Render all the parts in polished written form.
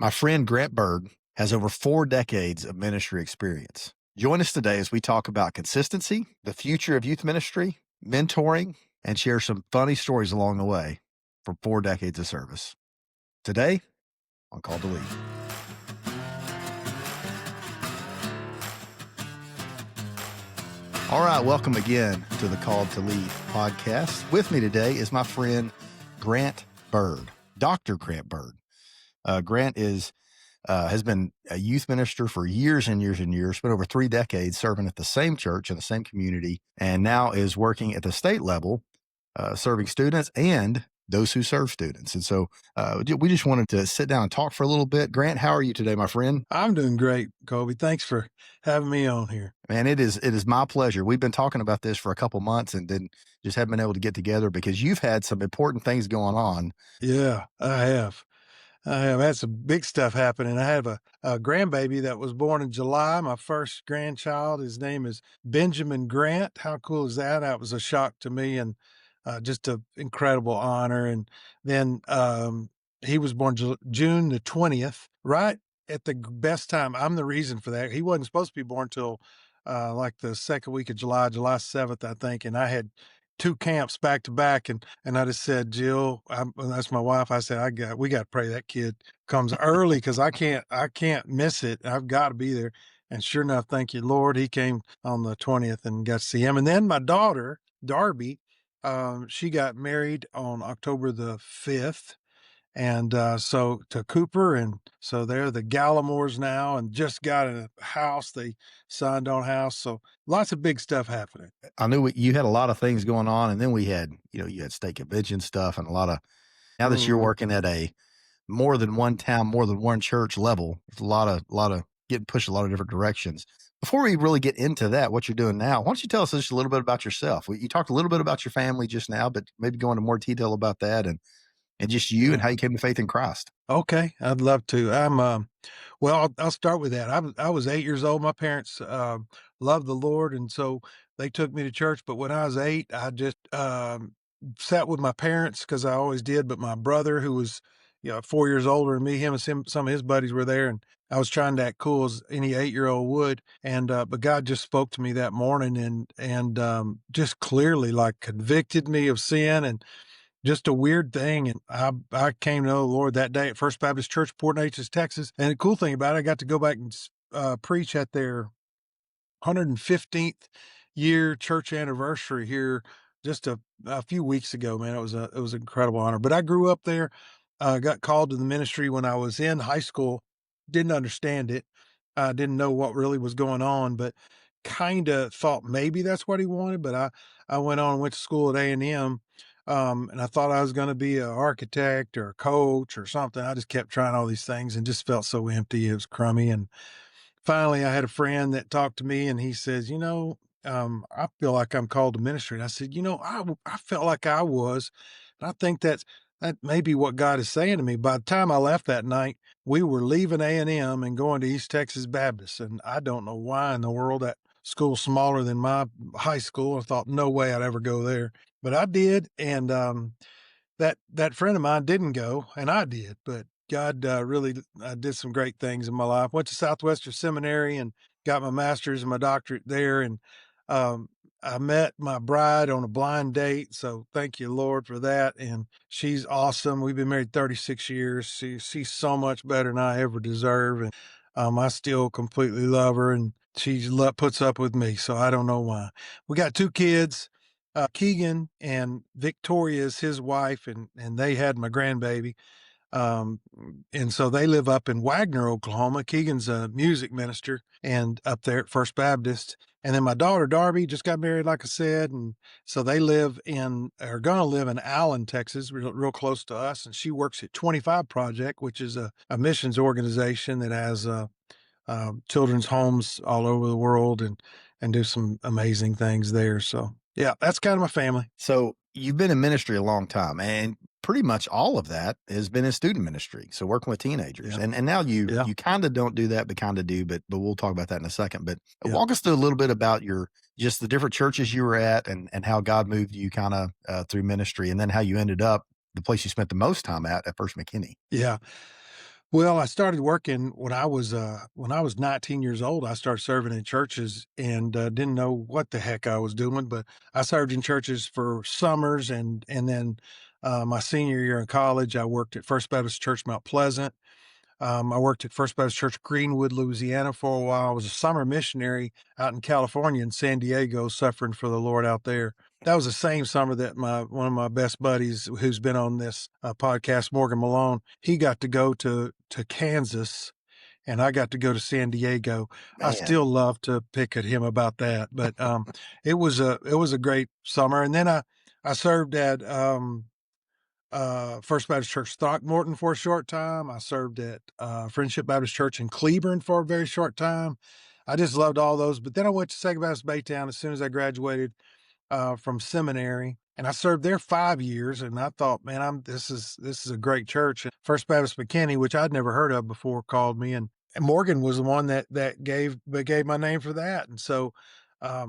My friend Grant Byrd has over 4 decades of ministry experience. Join us today as we talk about consistency, the future of youth ministry, mentoring, and share some funny stories along the way from 4 decades of service. Today on Call to Lead. All right, welcome again to the Call to Lead podcast. With me today is my friend Grant Byrd, Dr. Grant Byrd. Grant has been a youth minister for years and years and years, spent over 3 decades serving at the same church in the same community, and now is working at the state level, serving students and those who serve students. And so we just wanted to sit down and talk for a little bit. Grant, how are you today, my friend? I'm doing great, Colby. Thanks for having me on here. Man, it is my pleasure. We've been talking about this for a couple months and then just haven't been able to get together because you've had some important things going on. Yeah, I have had some big stuff happening. I have a grandbaby that was born in July, my first grandchild. His name is Benjamin Grant. How cool is that? That was a shock to me and just an incredible honor. And then he was born June the 20th, right at the best time. I'm the reason for that. He wasn't supposed to be born till like the second week of July 7th, I think. And I had 2 camps back to back. And I just said, Jill, that's my wife. I said, we got to pray that kid comes early because I can't miss it. I've got to be there. And sure enough, thank you, Lord. He came on the 20th and got to see him. And then my daughter, Darby, she got married on October the 5th. And so to Cooper, and so they're the Gallimores now, and just got a house. They signed on a house. So lots of big stuff happening. I knew you had a lot of things going on, and then we had, you had state convention stuff and a lot of, now that you're working at a more than one town, more than one church level, it's a lot of getting pushed a lot of different directions. Before we really get into that, what you're doing now, why don't you tell us just a little bit about yourself? You talked a little bit about your family just now, but maybe go into more detail about that and just you and how you came to faith in Christ. Okay, I'd love to. Well, I'll start with that. I was 8 years old. My parents loved the Lord, and so they took me to church. But when I was 8, I just sat with my parents because I always did. But my brother, who was 4 years older than me, him and some of his buddies were there, and I was trying to act cool as any 8-year-old would. And but God just spoke to me that morning, and just clearly like convicted me of sin and just a weird thing. And I came to know the Lord that day at First Baptist Church, Port Neches, Texas. And the cool thing about it, I got to go back and preach at their 115th year church anniversary here just a few weeks ago. Man, it was an incredible honor. But I grew up there, got called to the ministry when I was in high school. Didn't understand it. I didn't know what really was going on, but kind of thought maybe that's what he wanted. But I went on and went to school at A&M. And I thought I was going to be an architect or a coach or something. I just kept trying all these things and just felt so empty. It was crummy. And finally, I had a friend that talked to me, and he says, I feel like I'm called to ministry. And I said, I felt like I was. And I think that may be what God is saying to me. By the time I left that night, we were leaving A&M and going to East Texas Baptist. And I don't know why in the world that school's smaller than my high school. I thought no way I'd ever go there. But I did, and that friend of mine didn't go, and I did. But God really did some great things in my life. Went to Southwestern Seminary and got my master's and my doctorate there, and I met my bride on a blind date. So thank you, Lord, for that. And she's awesome. We've been married 36 years. She's so much better than I ever deserve, and I still completely love her, and she puts up with me. So I don't know why. We got 2 kids. Keegan and Victoria is his wife, and they had my grandbaby. And so they live up in Wagner, Oklahoma. Keegan's a music minister and up there at First Baptist. And then my daughter, Darby, just got married, like I said. And so they are going to live in Allen, Texas, real close to us. And she works at 25 Project, which is a missions organization that has children's homes all over the world and do some amazing things there. So yeah, that's kind of my family. So you've been in ministry a long time, and pretty much all of that has been in student ministry. So working with teenagers, Yeah. and now you kind of don't do that, but kind of do. But we'll talk about that in a second. But walk us through a little bit about just the different churches you were at, and how God moved you kind of through ministry, and then how you ended up the place you spent the most time at First McKinney. Yeah. Well, I started working when I was 19 years old. I started serving in churches and didn't know what the heck I was doing, but I served in churches for summers and then my senior year in college, I worked at First Baptist Church Mount Pleasant. I worked at First Baptist Church Greenwood, Louisiana for a while. I was a summer missionary out in California in San Diego, suffering for the Lord out there. That was the same summer that one of my best buddies, who's been on this podcast, Morgan Malone, he got to go to Kansas, and I got to go to San Diego. I Man, still love to pick at him about that, but it was a great summer. And then I served at First Baptist Church Throckmorton for a short time. I served at Friendship Baptist Church in Cleburne for a very short time. I just loved all those. But then I went to Second Baptist Baytown as soon as I graduated from seminary, and I served there 5 years. And I thought, man, this is a great church. And First Baptist McKinney, which I'd never heard of before, called me, and Morgan was the one that gave my name for that. And so I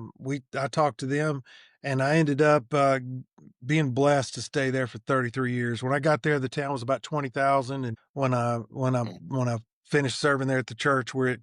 talked to them, and I ended up being blessed to stay there for 33 years. When I got there, the town was about 20,000, and when I finished serving there at the church, we're at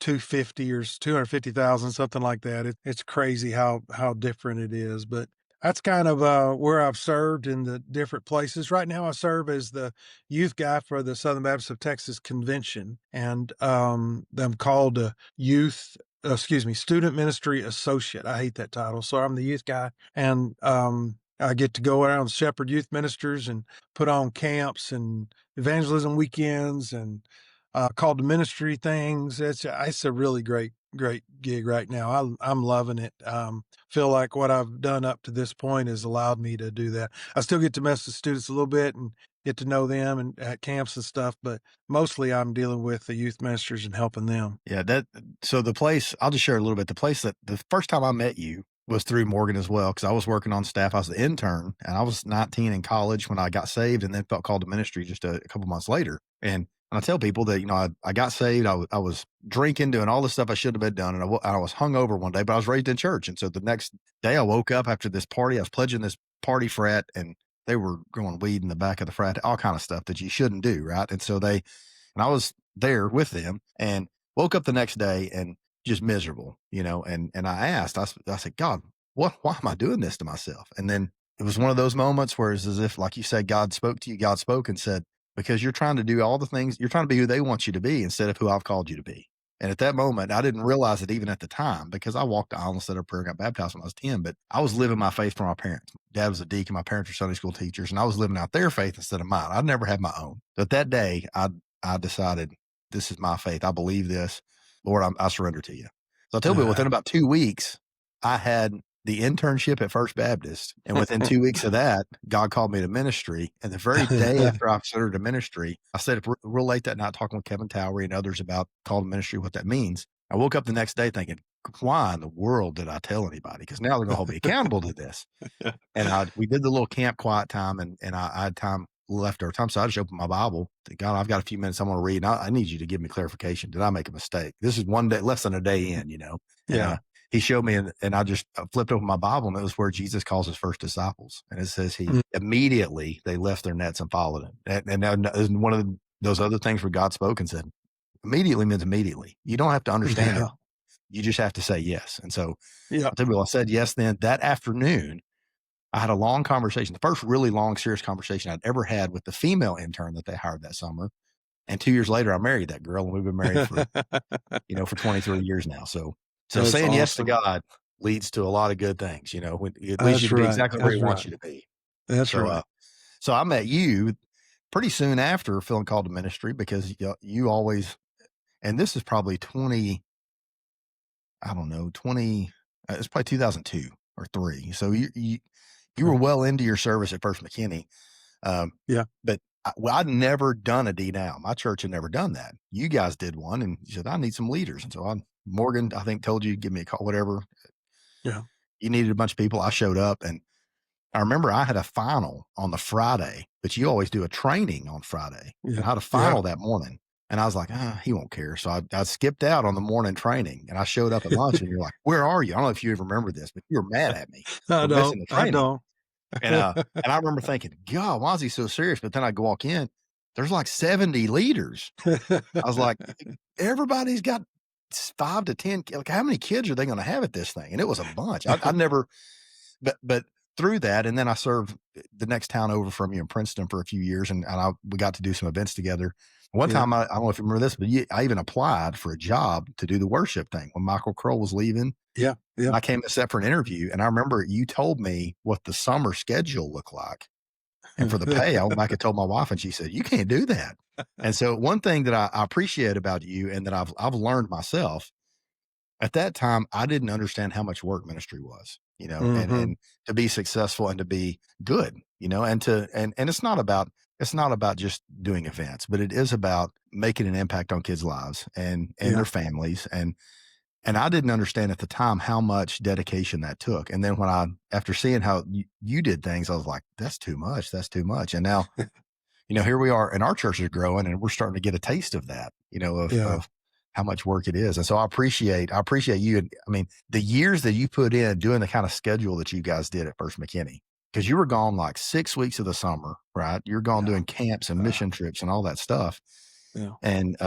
250 or 250,000, something like that. It's crazy how different it is, but that's kind of where I've served in the different places. Right now, I serve as the youth guy for the Southern Baptist of Texas Convention, and I'm called a student ministry associate. I hate that title, so I'm the youth guy, and I get to go around and shepherd youth ministers and put on camps and evangelism weekends and called to ministry things. It's a really great gig right now. I'm loving it. Feel like what I've done up to this point has allowed me to do that. I still get to mess with students a little bit and get to know them and at camps and stuff, but mostly I'm dealing with the youth ministers and helping them. yeah, so the place, I'll just share a little bit. The place that the first time I met you was through Morgan as well, because I was working on staff. I was the intern, and I was 19 in college when I got saved, and then felt called to ministry just a couple months later. And I tell people that, I got saved. I was drinking, doing all the stuff I should have been done, and I was hungover one day, but I was raised in church. And so the next day I woke up after this party. I was pledging this party frat, and they were growing weed in the back of the frat, all kind of stuff that you shouldn't do, right? And so and I was there with them, and woke up the next day and just miserable, and I asked, I said, God, why am I doing this to myself? And then it was one of those moments where it's as if, like you said, God spoke to you, God spoke and said, because you're trying to do all the things, you're trying to be who they want you to be instead of who I've called you to be. And at that moment, I didn't realize it even at the time, because I walked the aisle and said a prayer, got baptized when I was 10, but I was living my faith from my parents. Dad was a deacon. My parents were Sunday school teachers, and I was living out their faith instead of mine. I'd never had my own. But that day, I decided, this is my faith. I believe this. Lord, I surrender to you. So I tell you, within about 2 weeks, I had the internship at First Baptist. And within 2 weeks of that, God called me to ministry. And the very day after I started to ministry, I stayed up real late that night talking with Kevin Towery and others about call to ministry, what that means. I woke up the next day thinking, why in the world did I tell anybody? Because now they're going to hold me accountable to this. And we did the little camp quiet time, and I had time left over time. So I just opened my Bible. God, I've got a few minutes I want to read. And I need you to give me clarification. Did I make a mistake? This is one day, less than a day in, And, Yeah. he showed me, and I just flipped open my Bible, and it was where Jesus calls his first disciples. And it says Mm. immediately they left their nets and followed him. And one of those other things where God spoke and said, immediately means immediately. You don't have to understand it. You just have to say yes. And so Yeah. I said yes. Then that afternoon, I had a long conversation, the first really long, serious conversation I'd ever had with the female intern that they hired that summer. And 2 years later, I married that girl, and we've been married for 23 years now. So That's saying yes to awesome. God leads to a lot of good things. When it leads you That's to be right. exactly where he That's wants right. you to be. That's So, right. so I met you pretty soon after feeling called to ministry, because you always, and this is probably 20, I don't know, 20, it's probably 2002 or 3. So you were well into your service at First McKinney. Yeah. But I'd never done a D now. My church had never done that. You guys did one, and you said, I need some leaders. And so Morgan, I think, told you, give me a call, whatever. Yeah. You needed a bunch of people. I showed up, and I remember I had a final on the Friday, but you always do a training on Friday. Yeah. And I had a final that morning, and I was like, he won't care. So I skipped out on the morning training, and I showed up at lunch, and you're like, where are you? I don't know if you even remember this, but you were mad at me I for don't. missing the I training. don't. And I remember thinking, God, why is he so serious? But then I walk in, there's like 70 leaders. I was like, everybody's got 5 to 10 like, how many kids are they gonna have at this thing? And it was a bunch. I never but through that, and then I served the next town over from you in Princeton for a few years, and we got to do some events together. One Yeah, time, I don't know if you remember this, but I even applied for a job to do the worship thing when Michael Crow was leaving. yeah, yeah. I came to set for an interview, and I remember you told me what the summer schedule looked like. And for the pay, I went back and told my wife, and she said, "You can't do that." And so one thing that I appreciate about you and that I've learned myself, at that time, I didn't understand how much work ministry was, Mhm. and to be successful and to be good, and it's not about just doing events, but it is about making an impact on kids' lives and their Yeah. families. And I didn't understand at the time how much dedication that took. And then after seeing how you did things, I was like, that's too much. That's too much. And now, here we are and our church is growing and we're starting to get a taste of that, of, Yeah. of how much work it is. And so I appreciate you. And I mean, the years that you put in doing the kind of schedule that you guys did at First McKinney, because you were gone like 6 weeks of the summer, right? You're gone Yeah. doing camps and Uh, mission trips and all that stuff. yeah. And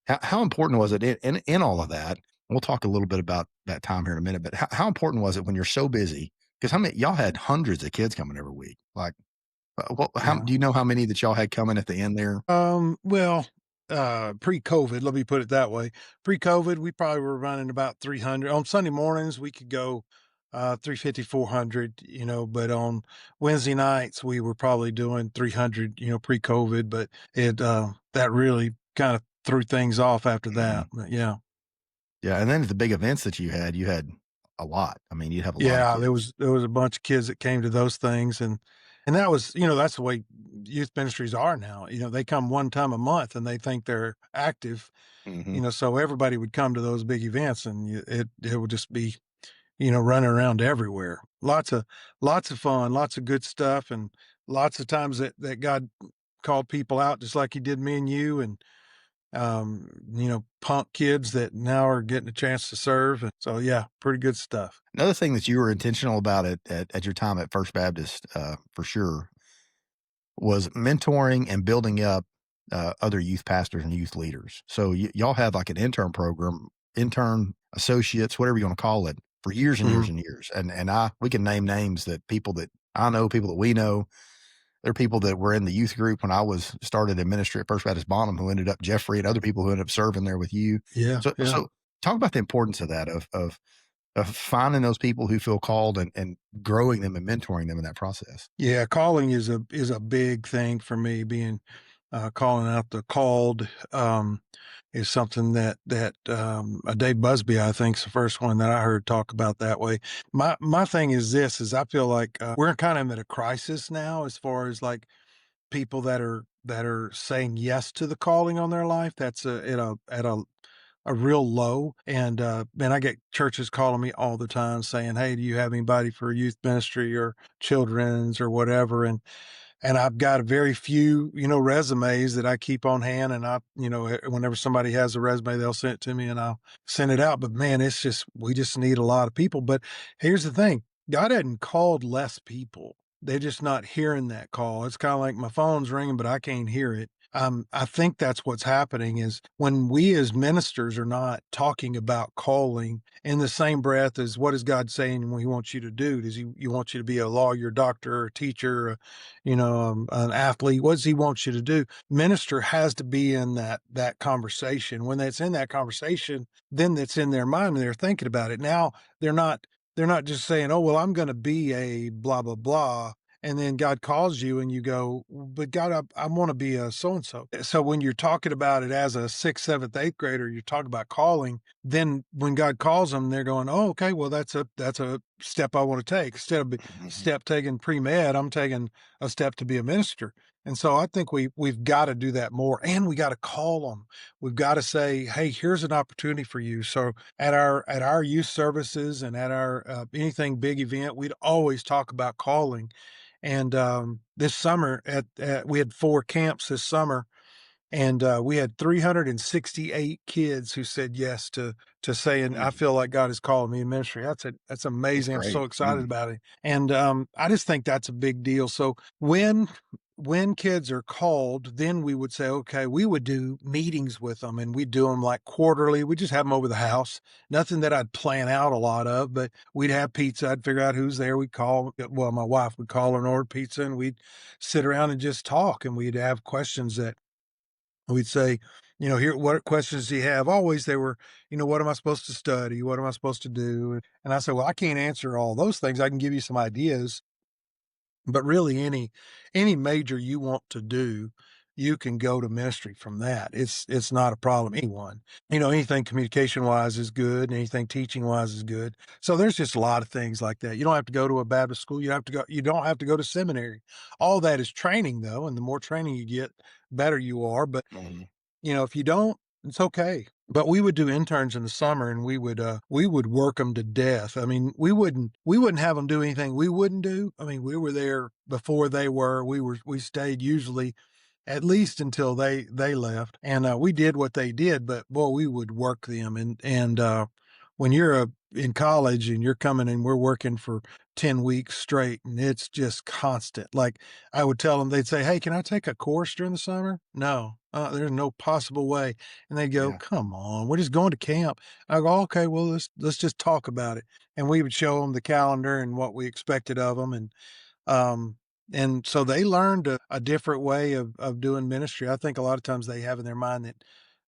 how important was it in all of that? We'll talk a little bit about that time here in a minute, but how important was it when you're so busy? Because how many y'all had hundreds of kids coming every week? Like, how Yeah. do you know how many that y'all had coming at the end there? Well, pre-COVID, let me put it that way. Pre-COVID, we probably were running about 300. On Sunday mornings, we could go 350, 400, but on Wednesday nights, we were probably doing 300, pre-COVID, but that really kind of threw things off after Mhm. that. But yeah. Yeah, and then at the big events that you had a lot. I mean, you'd have a lot of Yeah, there kids. was there was a bunch of kids that came to those things, and that was, that's the way youth ministries are now. They come one time a month and they think they're active, Mhm. so everybody would come to those big events and it would just be, running around everywhere. Lots of fun, lots of good stuff, and lots of times that God called people out just like he did me and you, and punk kids that now are getting a chance to serve. And so yeah, pretty good stuff. Another thing that you were intentional about at your time at First Baptist, for sure, was mentoring and building up other youth pastors and youth leaders. So y'all had like an intern program, intern associates, whatever you want to call it, for years and years Mhm. and years. And we can name names that people that I know, people that we know. There are people that were in the youth group when I was started in ministry at First Baptist Bonham who ended up Jeffrey and other people who ended up serving there with you. Yeah, So yeah. so talk about the importance of that of finding those people who feel called and growing them and mentoring them in that process. Yeah, calling is a big thing for me. Being calling out the called is something that Dave Busby, I think, is the first one that I heard talk about that way. My thing is this: is I feel like we're kind of at a crisis now as far as like people that are saying yes to the calling on their life. That's at a real low. And man, I get churches calling me all the time saying, "Hey, do you have anybody for youth ministry or children's or whatever?" And I've got a very few, resumes that I keep on hand. And whenever somebody has a resume, they'll send it to me and I'll send it out. But man, we just need a lot of people. But here's the thing: God hadn't called less people. They're just not hearing that call. It's kind of like my phone's ringing, but I can't hear it. I think that's what's happening is when we as ministers are not talking about calling in the same breath as what is God saying what he wants you to do. Does he want you to be a lawyer, doctor, a teacher, an athlete? What does he want you to do? Minister has to be in that conversation. When that's in that conversation, then that's in their mind and they're thinking about it. Now they're not just saying, "Oh, well, I'm going to be a blah blah blah." And then God calls you and you go, "But God, I want to be a so and so." So when you're talking about it as a sixth, seventh, eighth grader, you talk about calling. Then when God calls them, they're going, "Oh, okay, well that's a step I want to take. Instead of Mhm. step taking pre med, I'm taking a step to be a minister." And so I think we've got to do that more, and we got to call them. We've got to say, "Hey, here's an opportunity for you." So at our youth services and at our anything big event, we'd always talk about calling. And this summer, we had 4 camps this summer, and we had 368 kids who said yes to saying, "I Mm, feel like God is calling me in ministry." That's that's amazing. I'm so great. excited Mm. about it, and I just think that's a big deal. So when when kids are called, then we would say, okay, we would do meetings with them and we'd do them like quarterly. We just have them over the house. Nothing that I'd plan out a lot of, but we'd have pizza. I'd figure out who's there. We'd call, well, my wife would call and order pizza and we'd sit around and just talk and we'd have questions that we'd say, here, what questions do you have? Always they were, what am I supposed to study? What am I supposed to do? And I said, well, I can't answer all those things. I can give you some ideas, but really any major you want to do, you can go to ministry from that. It's not a problem. Anyone, anything communication wise is good, and anything teaching wise is good. So there's just a lot of things like that. You don't have to go to a Baptist school. You don't have to go to seminary. All that is training though, and the more training you get, better you are. But Mhm. if you don't, it's okay. But we would do interns in the summer and we would work them to death. I mean, we wouldn't have them do anything we wouldn't do. I mean, we were there before they were. We stayed usually at least until they left. And we did what they did, but boy, we would work them and when you're in college and you're coming and we're working for 10 weeks straight and it's just constant. Like I would tell them, they'd say, "Hey, can I take a course during the summer?" No, there's no possible way. And they'd go, Yeah. "Come on, we're just going to camp." I go, "Okay, well, let's just talk about it." And we would show them the calendar and what we expected of them. Um, and so they learned a different way of doing ministry. I think a lot of times they have in their mind that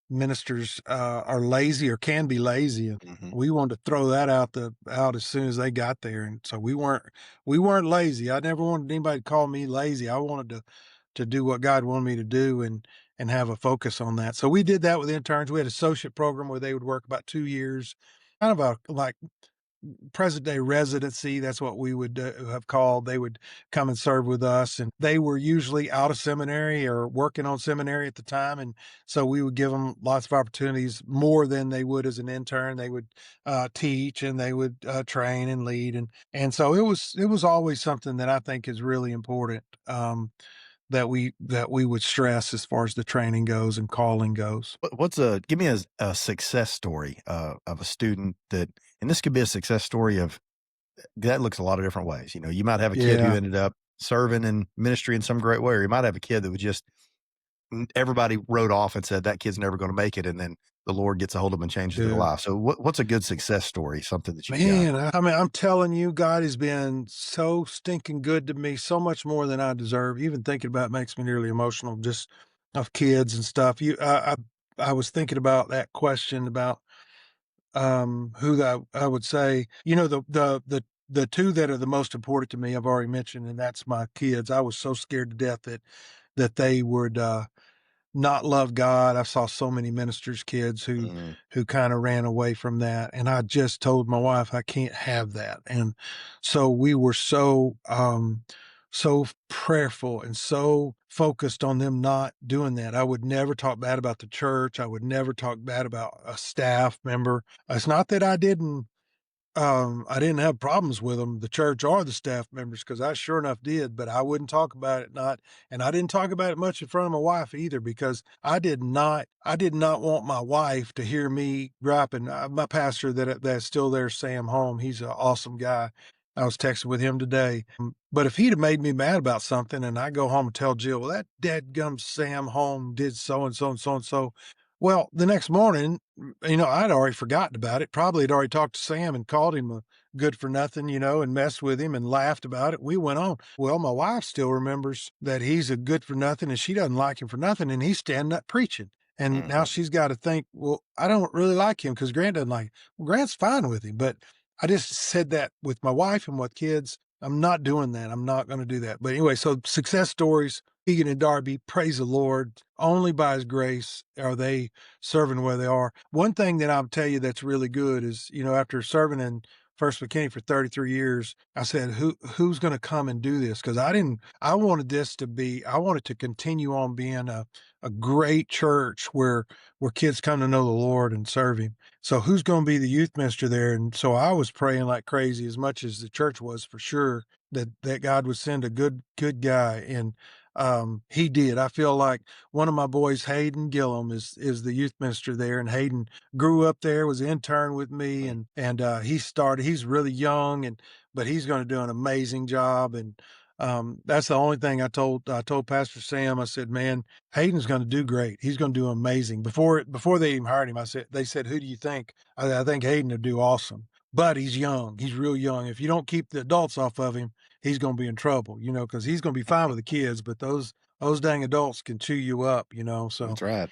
ministers are lazy or can be lazy, and Mhm. we wanted to throw that out as soon as they got there. And so we weren't lazy. I never wanted anybody to call me lazy. I wanted to do what God wanted me to do and have a focus on that. So we did that with interns. We had an associate program where they would work about 2 years, kind of a like present day residency. That's what we would have called. They would come and serve with us, and they were usually out of seminary or working on seminary at the time. And so we would give them lots of opportunities, more than they would as an intern. They would teach and they would train and lead, and so it was always something that I think is really important. That we would stress as far as the training goes and calling goes. What's a give me a success story, of a student that, and this could be a success story of that looks a lot of different ways. You might have a kid who Yeah, ended up serving in ministry in some great way, or you might have a kid that was just everybody wrote off and said that kid's never going to make it, and then the Lord gets a hold of them and changes their yeah. life. So, what's a good success story? Something that you've got? Man, I mean, I'm telling you, God has been so stinking good to me, so much more than I deserve. Even thinking about it makes me nearly emotional, just of kids and stuff. I was thinking about that question about who that I would say, the two that are the most important to me, I've already mentioned, and that's my kids. I was so scared to death that they would not love God. I saw so many ministers' kids Mm, who kind of ran away from that, and I just told my wife I can't have that. And so we were so prayerful and so focused on them not doing that. I would never talk bad about the church. I would never talk bad about a staff member. It's not that I didn't have problems with them, the church or the staff members, because I sure enough did, but I wouldn't talk about it, and I didn't talk about it much in front of my wife either, because I did not want my wife to hear me griping. My pastor that's still there, Sam Home, he's an awesome guy. I was texting with him today. But if he'd have made me mad about something and I go home and tell Jill, well, that dadgum Sam Home did so and so and so and so. Well, the next morning, I'd already forgotten about it. Probably had already talked to Sam and called him a good for nothing, and messed with him and laughed about it. We went on. Well, my wife still remembers that he's a good for nothing and she doesn't like him for nothing. And he's standing up preaching. And now mhm. she's got to think, well, I don't really like him because Grant doesn't like him. Well, Grant's fine with him. But I just said that with my wife and with kids. I'm not doing that. I'm not going to do that. But anyway, so success stories, Egan and Darby, praise the Lord. Only by his grace are they serving where they are. One thing that I'll tell you that's really good is, after serving in First McKinney for 33 years, I said, who's going to come and do this? Because I wanted I wanted to continue on being a great church where kids come to know the Lord and serve him. So who's going to be the youth minister there? And so I was praying like crazy, as much as the church was, for sure, that God would send a good guy. And he did. I feel like one of my boys, Hayden Gillum, is the youth minister there, and Hayden grew up there, was an intern with me, and he's really young, but he's going to do an amazing job. And That's the only thing I told Pastor Sam. I said, "Man, Hayden's going to do great. He's going to do amazing." Before they even hired him, they said, "Who do you think?" I think Hayden will do awesome, but he's young. He's real young. If you don't keep the adults off of him, he's going to be in trouble, because he's going to be fine with the kids, but those dang adults can chew you up, So That's right.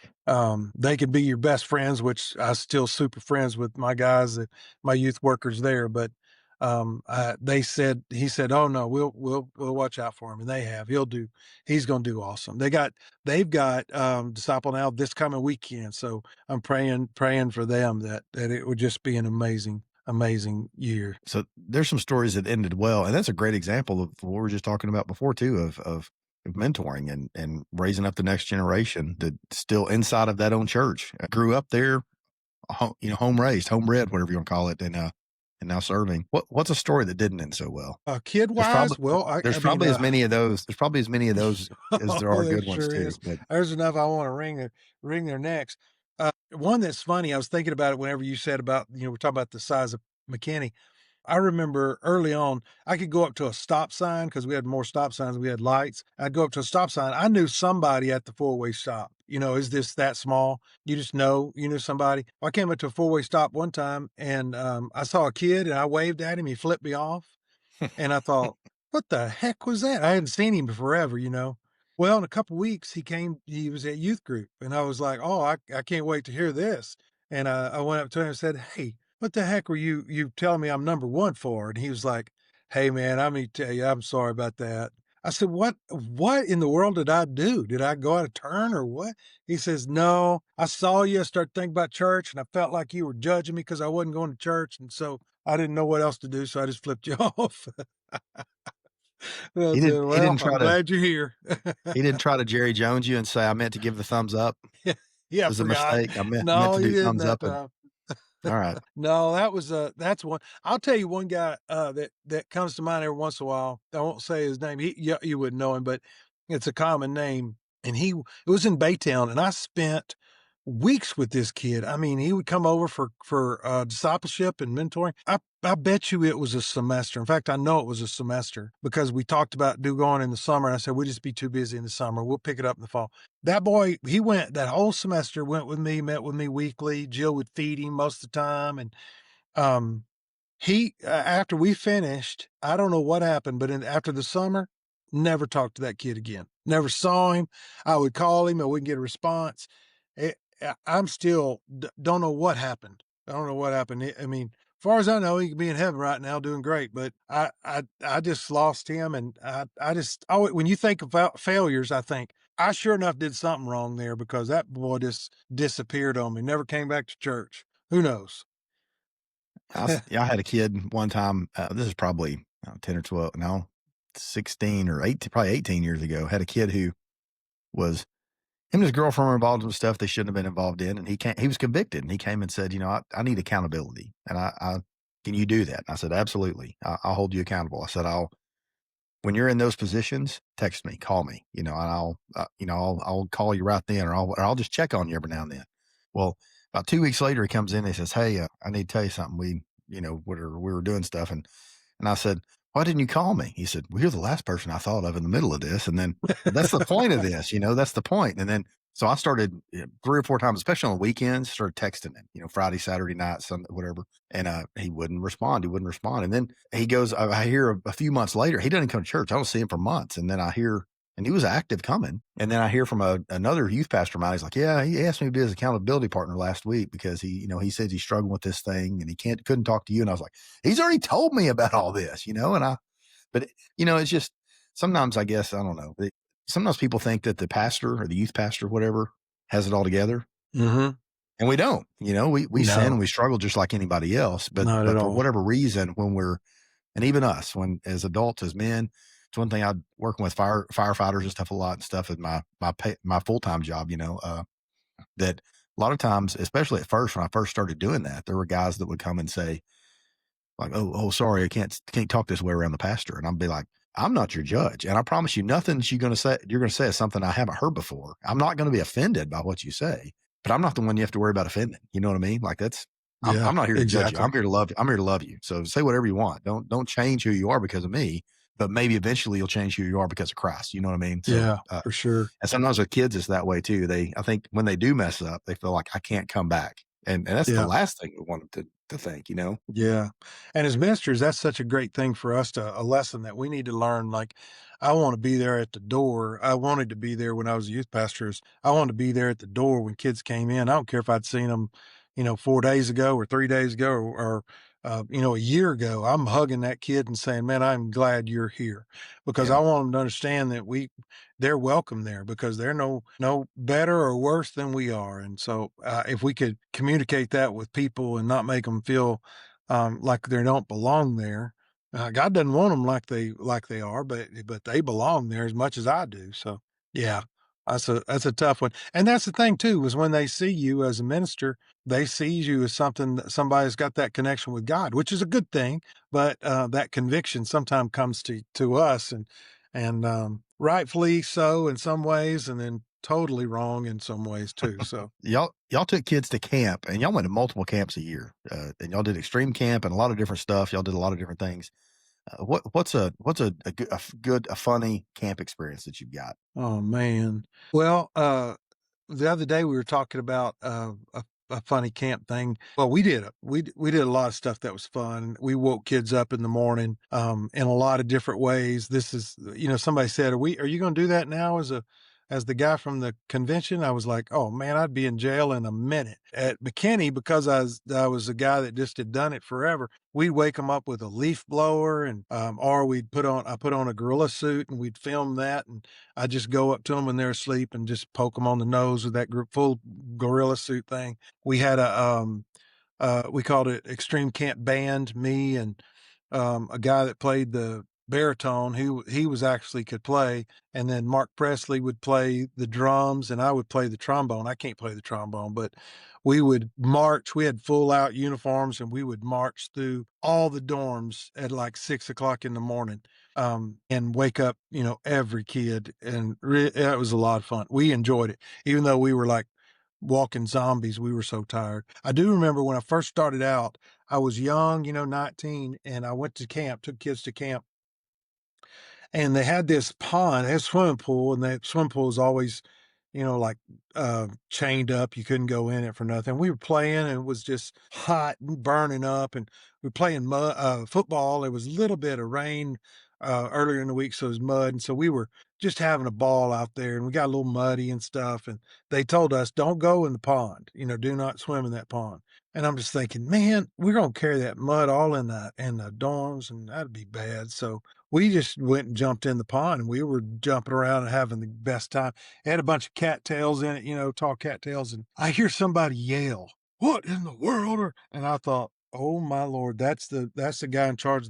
they could be your best friends, which I still super friends with my guys, my youth workers there. But he said, "Oh no, we'll watch out for him," and they have. He's going to do awesome. They've got Disciple Now this coming weekend, so I'm praying for them that it would just be an amazing year. So there's some stories that ended well, and that's a great example of what we were just talking about before too, of mentoring and raising up the next generation that still inside of that own church grew up there, home raised, home bred, whatever you want to call it, and now serving. What's a story that didn't end so well? Kid There's probably wise, well, there's I probably mean, as many of those. There's probably as many of those as there oh, are there good ones sure too. is. But There's enough I want to wring their necks. One that's funny, I was thinking about it whenever you said about, we're talking about the size of McKinney. I remember early on, I could go up to a stop sign because we had more stop signs than we had lights. I'd go up to a stop sign. I knew somebody at the four-way stop. Is this that small? You just know, you knew somebody. I came up to a four-way stop one time and I saw a kid and I waved at him. He flipped me off. And I thought, what the heck was that? I hadn't seen him forever. Well, in a couple weeks, he was at youth group and I was like, oh, I can't wait to hear this. And I went up to him and said, hey, what the heck were you telling me I'm number one for? And he was like, hey man, I mean, tell you, I'm sorry about that. I said, what in the world did I do? Did I go out of turn or what? He says, no, I saw you. I started thinking about church and I felt like you were judging me because I wasn't going to church. And so I didn't know what else to do. So I just flipped you off. I he said, didn't he well, didn't try I'm to glad you're here. he didn't try to Jerry Jones you and say, I meant to give the thumbs up. Yeah, It I was a forgot. mistake. I meant No, to he do didn't thumbs that up. And time. all right. No, that's one. I'll tell you one guy that comes to mind every once in a while. I won't say his name. You wouldn't know him, but it's a common name. And it was in Baytown, and I spent weeks with this kid. I mean, he would come over for discipleship and mentoring. I bet you it was a semester. In fact, I know it was a semester because we talked about going in the summer. And I said, we'll just be too busy in the summer. We'll pick it up in the fall. That boy, he went that whole semester, went with me, met with me weekly. Jill would feed him most of the time. And um, he after we finished, I don't know what happened, but after the summer, never talked to that kid again. Never saw him. I would call him, I wouldn't get a response. I'm still don't know what happened. I don't know what happened. I mean, as far as I know, he could be in heaven right now, doing great. But I just lost him, and I just when you think about failures, I think I sure enough did something wrong there because that boy just disappeared on me. Never came back to church. Who knows? I had a kid one time. This is probably 10 or 12, no, 16 or 18, probably 18 years ago. Had a kid who was, him and his girlfriend were involved in stuff they shouldn't have been involved in. And he was convicted and he came and said, I need accountability. And can you do that? And I said, absolutely. I'll hold you accountable. I said, when you're in those positions, text me, call me, and I'll call you right then, or I'll just check on you every now and then. Well, about 2 weeks later, he comes in and he says, hey, I need to tell you something. We were doing stuff. And I said, why didn't you call me? He said, well, you're the last person I thought of in the middle of this. And then that's the point of this, that's the point. And then, so I started 3 or 4 times, especially on the weekends, started texting him, Friday, Saturday night, Sunday, whatever. And he wouldn't respond. And then he goes, I hear a few months later, he doesn't come to church. I don't see him for months. And then I hear, and he was active coming. And then I hear from another youth pastor of mine. He's like, yeah, he asked me to be his accountability partner last week because he says he's struggling with this thing and he couldn't talk to you. And I was like, he's already told me about all this, but it's just, sometimes I guess, I don't know. Sometimes people think that the pastor or the youth pastor, whatever, has it all together. Mm-hmm. And we don't, we sin and we struggle just like anybody else. But Not at for all. whatever reason, and even us, when as adults, as men, it's one thing. I'm working with firefighters and stuff a lot and stuff at my full-time job, that a lot of times, especially at first, when I first started doing that, there were guys that would come and say like, oh, sorry, I can't talk this way around the pastor. And I'd be like, I'm not your judge. And I promise you nothing you're going to say is something I haven't heard before. I'm not going to be offended by what you say, but I'm not the one you have to worry about offending. You know what I mean? Like I'm not here to judge you. I'm here to love you. I'm here to love you. So say whatever you want. Don't change who you are because of me. but maybe eventually you'll change who you are because of Christ. You know what I mean? So, Yeah, for sure. and sometimes with kids, it's that way too. I think when they do mess up, they feel like I can't come back. And that's the Yeah. last thing we want them to think, you know? Yeah. And as ministers, that's such a great thing for us a lesson that we need to learn. Like, I want to be there at the door. I wanted to be there when I was a youth pastor. I wanted to be there at the door when kids came in. I don't care if I'd seen them, 4 days ago or 3 days ago or a year ago. I'm hugging that kid and saying, man, I'm glad you're here because Yeah. I want them to understand that they're welcome there because they're no better or worse than we are. And so, if we could communicate that with people and not make them feel like they don't belong there. God doesn't want them like they are, but they belong there as much as I do. So yeah, that's a tough one. And that's the thing too, is when they see you as a minister, they see you as something that somebody's got that connection with God, which is a good thing. But that conviction sometimes comes to us, and rightfully so in some ways, and then totally wrong in some ways too. So Y'all took kids to camp, and y'all went to multiple camps a year, and y'all did extreme camp and a lot of different stuff. Y'all did a lot of different things. What's a funny camp experience that you've got? oh man, well, the other day we were talking about a funny camp thing. Well, we did a lot of stuff that was fun. We woke kids up in the morning in a lot of different ways. This is somebody said, are you going to do that now as the guy from the convention?" I was like, "Oh man, I'd be in jail in a minute." At McKinney, because I was a guy that just had done it forever, we'd wake them up with a leaf blower, and or I put on a gorilla suit and we'd film that, and I just go up to them when they're asleep and just poke them on the nose with that full gorilla suit thing. We had we called it Extreme Camp Band. Me and a guy that played the baritone, he was actually could play, and then Mark Presley would play the drums, and I would play the trombone. I can't play the trombone, but we would march. We had full out uniforms, and we would march through all the dorms at like 6 o'clock in the morning, and wake up, every kid, and it was a lot of fun. We enjoyed it, even though we were like walking zombies. We were so tired. I do remember when I first started out, I was young, 19, and I went to camp, took kids to camp, and they had this pond, they had a swimming pool, and that swimming pool is always, like chained up. You couldn't go in it for nothing. We were playing, and it was just hot and burning up, and we were playing football. There was a little bit of rain earlier in the week, so it was mud, and so we were just having a ball out there, and we got a little muddy and stuff. And they told us, "Don't go in the pond. Do not swim in that pond." And I'm just thinking, man, we're gonna carry that mud all in the dorms, and that'd be bad. So we just went and jumped in the pond, and we were jumping around and having the best time. It had a bunch of cattails in it, tall cattails, and I hear somebody yell, "What in the world?" And I thought, "Oh my Lord, that's the guy in charge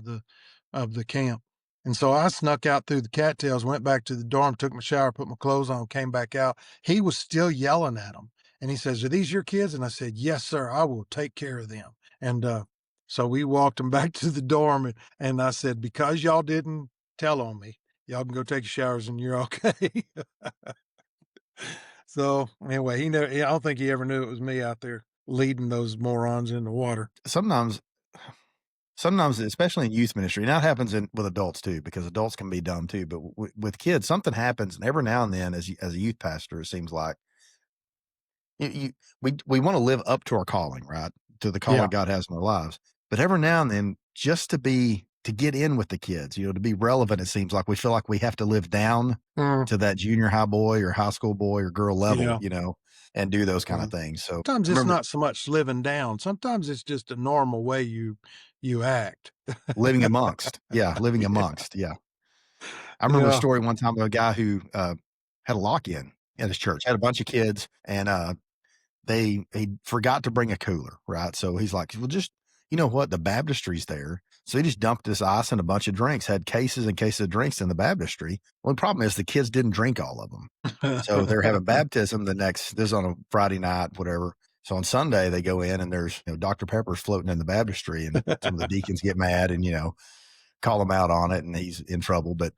of the camp." And so I snuck out through the cattails, went back to the dorm, took my shower, put my clothes on, came back out. He was still yelling at them. And he says, "Are these your kids?" And I said, "Yes, sir. I will take care of them." And so we walked them back to the dorm, and I said, "Because y'all didn't tell on me, y'all can go take your showers and you're okay." So anyway, I don't think he ever knew it was me out there leading those morons in the water. Sometimes Sometimes, especially in youth ministry, now it happens with adults too, because adults can be dumb too. But with kids, something happens, and every now and then, as a youth pastor, it seems like you we want to live up to our calling, right? To the calling Yeah. God has in our lives. But every now and then, just to get in with the kids, to be relevant, it seems like we feel like we have to live down Mm, to that junior high boy or high school boy or girl level, yeah. and do those kind Yeah. of things. So Sometimes I it's remember not so much living down. Sometimes it's just a normal way you act. living Yeah. amongst, yeah. I remember a Yeah. story one time of a guy who, had a lock-in at his church, had a bunch of kids, and, he forgot to bring a cooler, right? So he's like, "Well, just you know what? The baptistry's there." So he just dumped this ice and a bunch of drinks, had cases and cases of drinks in the baptistry. Well, the problem is the kids didn't drink all of them. So they're having baptism this is on a Friday night, whatever. So on Sunday, they go in and there's, Dr. Pepper's floating in the baptistry, and some of the deacons get mad and, call him out on it, and he's in trouble. But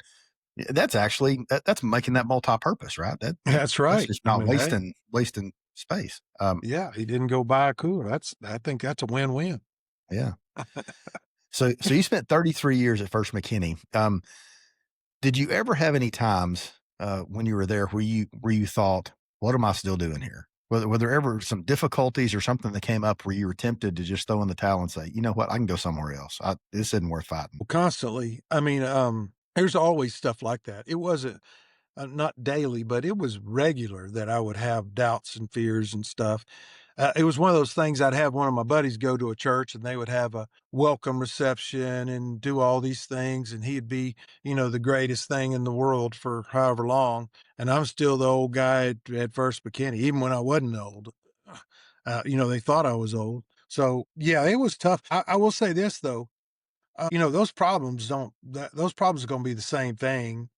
that's actually that's making that multi-purpose, right? That's That's right. just I not mean, hey, wasting space. yeah, he didn't go buy a cooler. I think that's a win-win. Yeah. So you spent 33 years at First McKinney. Did you ever have any times when you were there where you thought, "What am I still doing here?" Were there ever some difficulties or something that came up where you were tempted to just throw in the towel and say, "You know what? I can go somewhere else. This isn't worth fighting." Well, constantly. I mean, there's always stuff like that. It wasn't not daily, but it was regular that I would have doubts and fears and stuff. It was one of those things. I'd have one of my buddies go to a church and they would have a welcome reception and do all these things. And he'd be, the greatest thing in the world for however long. And I'm still the old guy at First McKinney, even when I wasn't old. They thought I was old. So yeah, it was tough. I will say this though, those problems those problems are going to be the same thing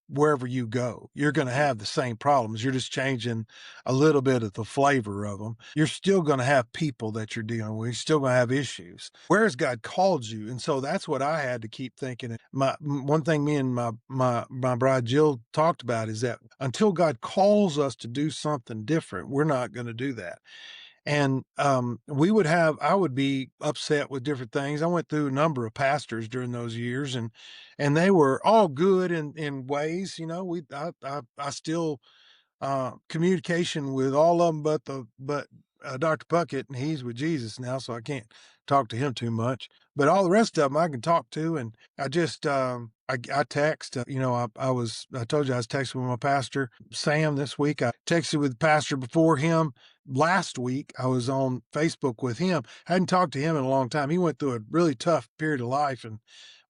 wherever you go. You're going to have the same problems. You're just changing a little bit of the flavor of them. You're still going to have people that you're dealing with. You're still going to have issues. Where has God called you? And so that's what I had to keep thinking. One thing me and my bride Jill talked about is that until God calls us to do something different, we're not going to do that. And I would be upset with different things. I went through a number of pastors during those years, and they were all good in ways. I still communication with all of them, but Dr. Puckett, and he's with Jesus now, so I can't talk to him too much. But all the rest of them I can talk to, and I just I text. I told you I was texting with my pastor Sam this week. I texted with the pastor before him last week. I was on Facebook with him. I hadn't talked to him in a long time. He went through a really tough period of life and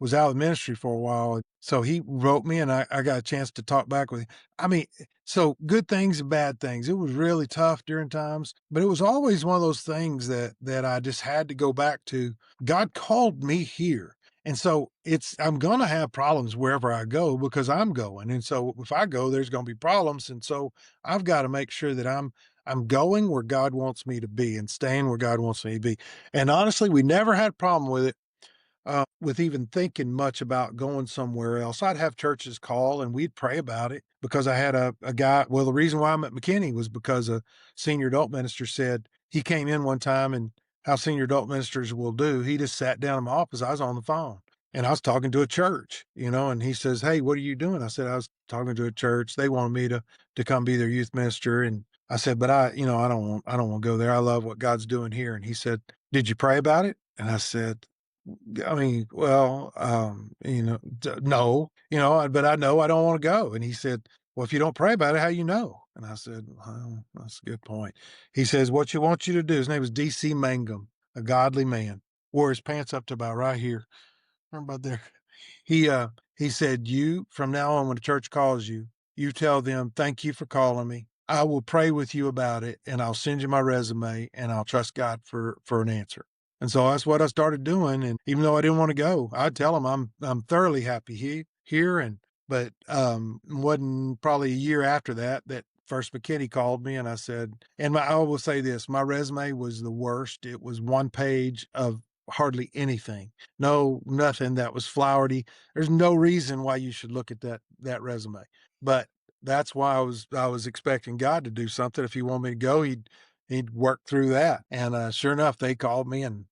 was out of the ministry for a while. So he wrote me, and I got a chance to talk back with him. I mean, so good things and bad things. It was really tough during times, but it was always one of those things that I just had to go back to. God called me here. And so I'm going to have problems wherever I go because I'm going. And so if I go, there's going to be problems. And so I've got to make sure that I'm going where God wants me to be and staying where God wants me to be. And honestly, we never had a problem with it, with even thinking much about going somewhere else. I'd have churches call and we'd pray about it because I had a guy. Well, the reason why I'm at McKinney was because a senior adult minister said he came in one time, and how senior adult ministers will do, he just sat down in my office. I was on the phone and I was talking to a church, and he says, "Hey, what are you doing?" I said, "I was talking to a church. They wanted me to come be their youth minister." And I said, "But I don't want to go there. I love what God's doing here." And he said, "Did you pray about it?" And I said, I mean, well, no, but I know I don't want to go. And he said, "Well, if you don't pray about it, how you know?" And I said, "Well, that's a good point." He says, "What you want you to do," his name was DC Mangum, a godly man, wore his pants up to about right here. Remember about there? He said, "You, from now on, when the church calls you, you tell them, 'Thank you for calling me. I will pray with you about it, and I'll send you my resume, and I'll trust God for an answer.'" And so that's what I started doing. And even though I didn't want to go, I'd tell them I'm thoroughly happy here. But wasn't probably a year after that First McKinney called me, and I said, and I will say this: my resume was the worst. It was one page of hardly anything. No, nothing that was flowery. There's no reason why you should look at that resume. But that's why I was expecting God to do something. If he wanted me to go, he'd work through that. And sure enough, they called me, and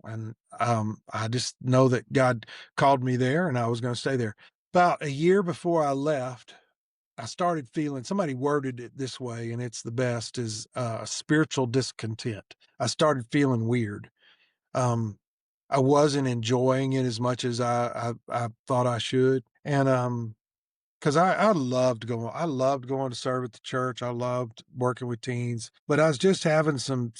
I just know that God called me there, and I was going to stay there. About a year before I left, I started feeling, somebody worded it this way, and it's the best, is spiritual discontent. I started feeling weird. Um, I wasn't enjoying it as much as I thought I should. And because I loved going to serve at the church. I loved working with teens, but I was just having some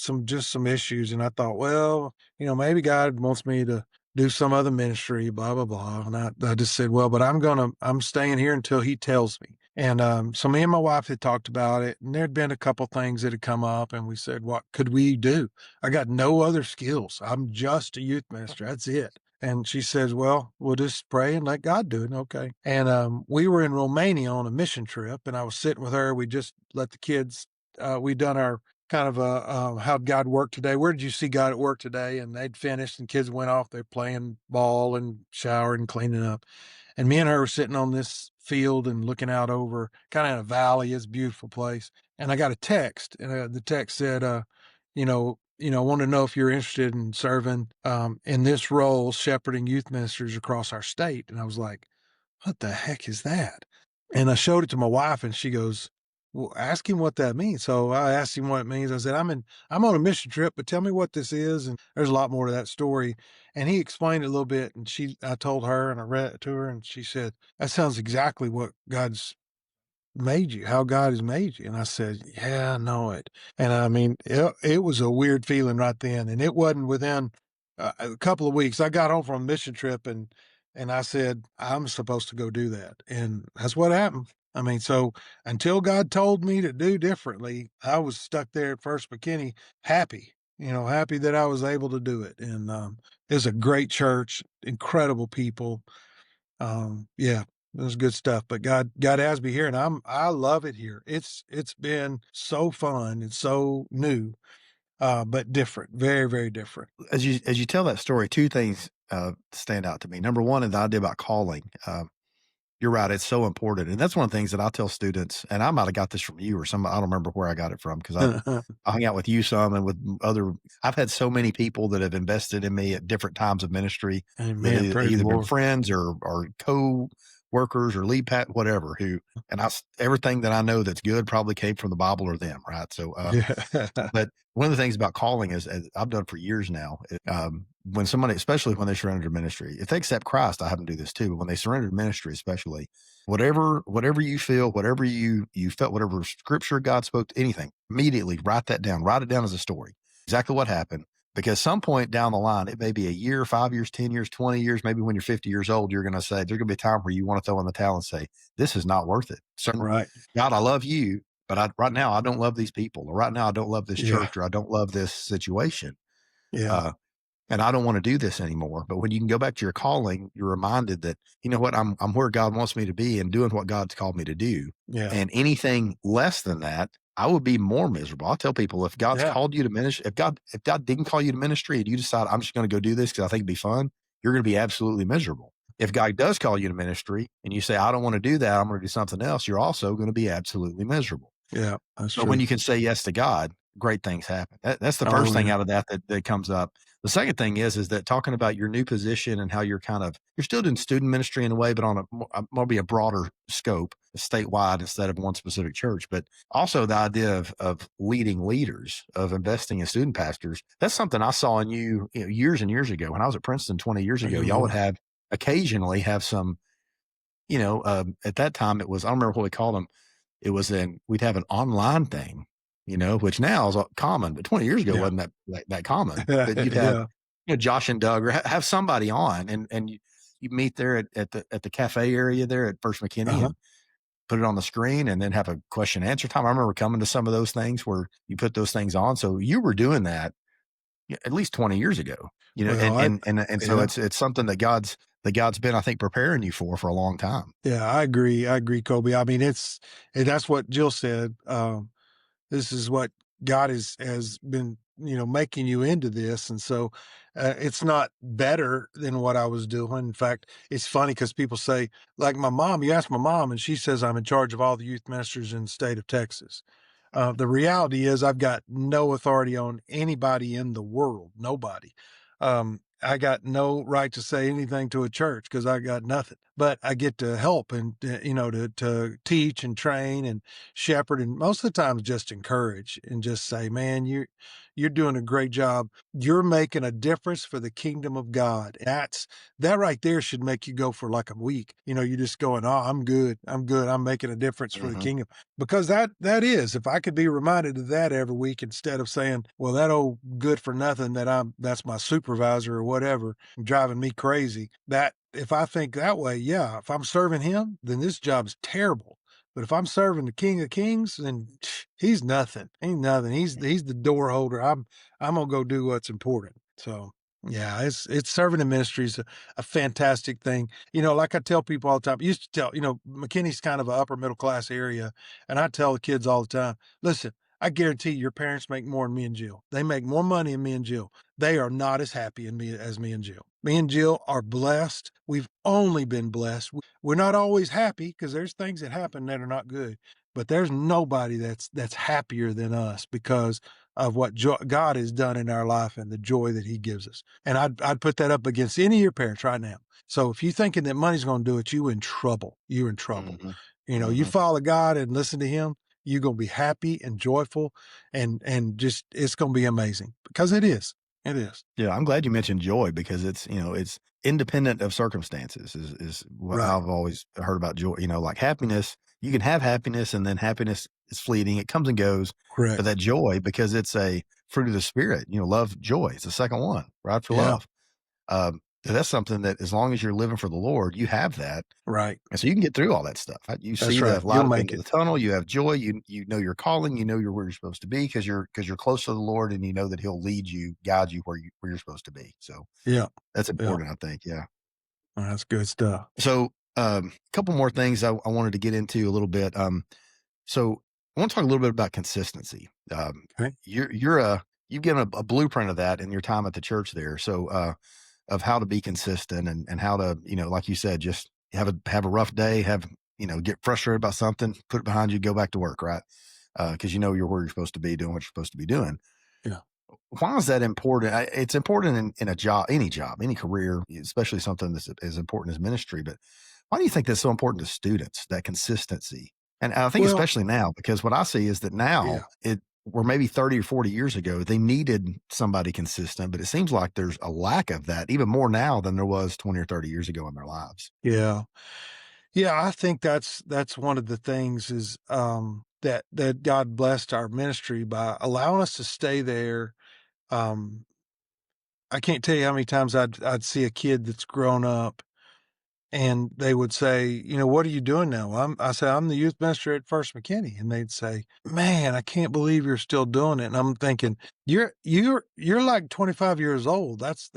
issues. And I thought, well, maybe God wants me to do some other ministry, blah, blah, blah. And I just said, well, but I'm staying here until he tells me. And so me and my wife had talked about it, and there'd been a couple things that had come up, and we said, what could we do? I got no other skills. I'm just a youth minister. That's it. And she says, well, we'll just pray and let God do it. Okay. And we were in Romania on a mission trip, and I was sitting with her. We just let the kids, we'd done our kind of how'd God work today? Where did you see God at work today? And they'd finished, and kids went off. They're playing ball and showering and cleaning up. And me and her were sitting on this field and looking out over kind of in a valley. It's a beautiful place. And I got a text, and the text said, I want to know if you're interested in serving in this role, shepherding youth ministers across our state. And I was like, "What the heck is that?" And I showed it to my wife, and she goes, "Well, ask him what that means." So I asked him what it means. I said, I'm on a mission trip, but tell me what this is." And there's a lot more to that story. And he explained it a little bit, and I told her and I read it to her, and she said, "That sounds exactly what God's made you, how God has made you." And I said, "Yeah, I know it." And I mean, it was a weird feeling right then. And it wasn't within a couple of weeks. I got home from a mission trip, and I said, I'm supposed to go do that. And that's what happened. I mean, so until God told me to do differently, I was stuck there at First McKinney, happy, happy that I was able to do it. And it was a great church, incredible people. Yeah, it was good stuff, but God has me here, and I love it here. It's been so fun and so new, but different, very, very different. As you tell that story, two things stand out to me. Number one is the idea about calling. You're right; it's so important, and that's one of the things that I tell students. And I might have got this from you or some. I don't remember where I got it from because I hung out with you some and with other. I've had so many people that have invested in me at different times of ministry that Amen, praise the either been Lord. friends or co-workers or lead pat whatever. Everything that I know that's good probably came from the Bible or them, right? So Yeah. but one of the things about calling is, as I've done for years now, when somebody, especially when they surrender to ministry, if they accept Christ, I have them do this too. But when they surrender to ministry, especially, whatever you feel, whatever you felt, whatever scripture God spoke to, anything, immediately write that down. Write it down as a story. Exactly what happened. Because some point down the line, it may be a year, 5 years, 10 years, 20 years, maybe when you're 50 years old, you're going to say, there's going to be a time where you want to throw in the towel and say, this is not worth it. So, Right. God, I love you, but right now I don't love these people, or right now I don't love this Yeah, church, or I don't love this situation. yeah, Uh, and I don't want to do this anymore. But when you can go back to your calling, you're reminded that, you know what, I'm where God wants me to be and doing what God's called me to do. yeah, And anything less than that, I would be more miserable. I tell people, if God's yeah, called you to ministry, if God didn't call you to ministry and you decide I'm just going to go do this because I think it'd be fun, you're going to be absolutely miserable. If God does call you to ministry and you say, I don't want to do that, I'm going to do something else, you're also going to be absolutely miserable. yeah, that's But when true. you can say yes to God, great things happen. That's the first Oh, thing yeah. out of that comes up. The second thing is that talking about your new position and how you're still doing student ministry in a way, but on maybe a broader scope, statewide instead of one specific church. But also the idea of leading leaders, of investing in student pastors. That's something I saw in you, years and years ago when I was at Princeton 20 years Praise ago. the Y'all would Lord. have occasionally have some, at that time it was, I don't remember what we called them. We'd have an online thing, which now is common, but 20 years ago Yeah. wasn't that common. But you'd have, Yeah. Josh and Doug, or have somebody on, and you meet there at the cafe area there at First McKinney Uh-huh. and put it on the screen, and then have a question and answer time. I remember coming to some of those things where you put those things on. So you were doing that at least 20 years ago, Well, and so yeah. it's something that God's been, I think, preparing you for a long time. Yeah, I agree. I agree, Kobe. I mean, that's what Jill said. This is what God has been, making you into this. And so it's not better than what I was doing. In fact, it's funny because people say, like my mom, you ask my mom, and she says I'm in charge of all the youth ministers in the state of Texas. The reality is, I've got no authority on anybody in the world, nobody. I got no right to say anything to a church because I got nothing. But I get to help and to teach and train and shepherd, and most of the times just encourage and just say, "Man, you're doing a great job. You're making a difference for the kingdom of God." That right there should make you go for like a week. You're just going, "Oh, I'm good. I'm good. I'm making a difference for the Mhm. kingdom." Because that is, if I could be reminded of that every week instead of saying, "Well, that old good for nothing that's my supervisor or whatever driving me crazy." That if I think that way, yeah, if I'm serving him, then this job's terrible. But if I'm serving the King of Kings, then he's nothing. He's nothing. He's the door holder. I'm gonna go do what's important. So yeah, it's serving in ministry is a fantastic thing. Like I tell people all the time, I used to tell, McKinney's kind of an upper middle class area. And I tell the kids all the time, listen, I guarantee your parents make more than me and Jill. They make more money than me and Jill. They are not as happy as me and Jill. Me and Jill are blessed. We've only been blessed. We're not always happy because there's things that happen that are not good, but there's nobody that's happier than us because of what God has done in our life and the joy that He gives us. And I'd put that up against any of your parents right now. So if you're thinking that money's going to do it, you in trouble. You're in trouble. Mhm. You Mhm. follow God and listen to Him. You're gonna be happy and joyful, and just it's gonna be amazing because it is. It is. Yeah, I'm glad you mentioned joy because it's independent of circumstances is what Right. I've always heard about joy. Like happiness, you can have happiness and then happiness is fleeting. It comes and goes. But Correct. that joy, because it's a fruit of the spirit, love, joy. It's the second one, right? For Yeah. love. That's something that as long as you're living for the Lord, you have that. Right. And so you can get through all that stuff. Right? You see That's the right. light You'll at the make end of it. the tunnel. You have joy. You know your calling. You know you're where you're supposed to be because you're close to the Lord, and you know that He'll lead you, guide you where you're supposed to be. So Yeah. that's Yeah. important, I think. Yeah. That's good stuff. So a couple more things I wanted to get into a little bit. So I want to talk a little bit about consistency. Okay. You've given a blueprint of that in your time at the church there. So of how to be consistent and how to, like you said, just have a rough day, get frustrated about something, put it behind you, go back to work, right? Because you're where you're supposed to be, doing what you're supposed to be doing. Yeah. Why is that important? It's important in a job, any career, especially something that's as important as ministry. But why do you think that's so important to students, that consistency? And I think Well, especially now, because what I see is that now yeah. where maybe 30 or 40 years ago, they needed somebody consistent, but it seems like there's a lack of that even more now than there was 20 or 30 years ago in their lives. Yeah. Yeah. I think that's one of the things is that God blessed our ministry by allowing us to stay there. Um, I can't tell you how many times I'd see a kid that's grown up and they would say, "What are you doing now?" I say, "I'm the youth minister at First McKinney." And they'd say, "Man, I can't believe you're still doing it." And I'm thinking, "You're like 25 years old. That's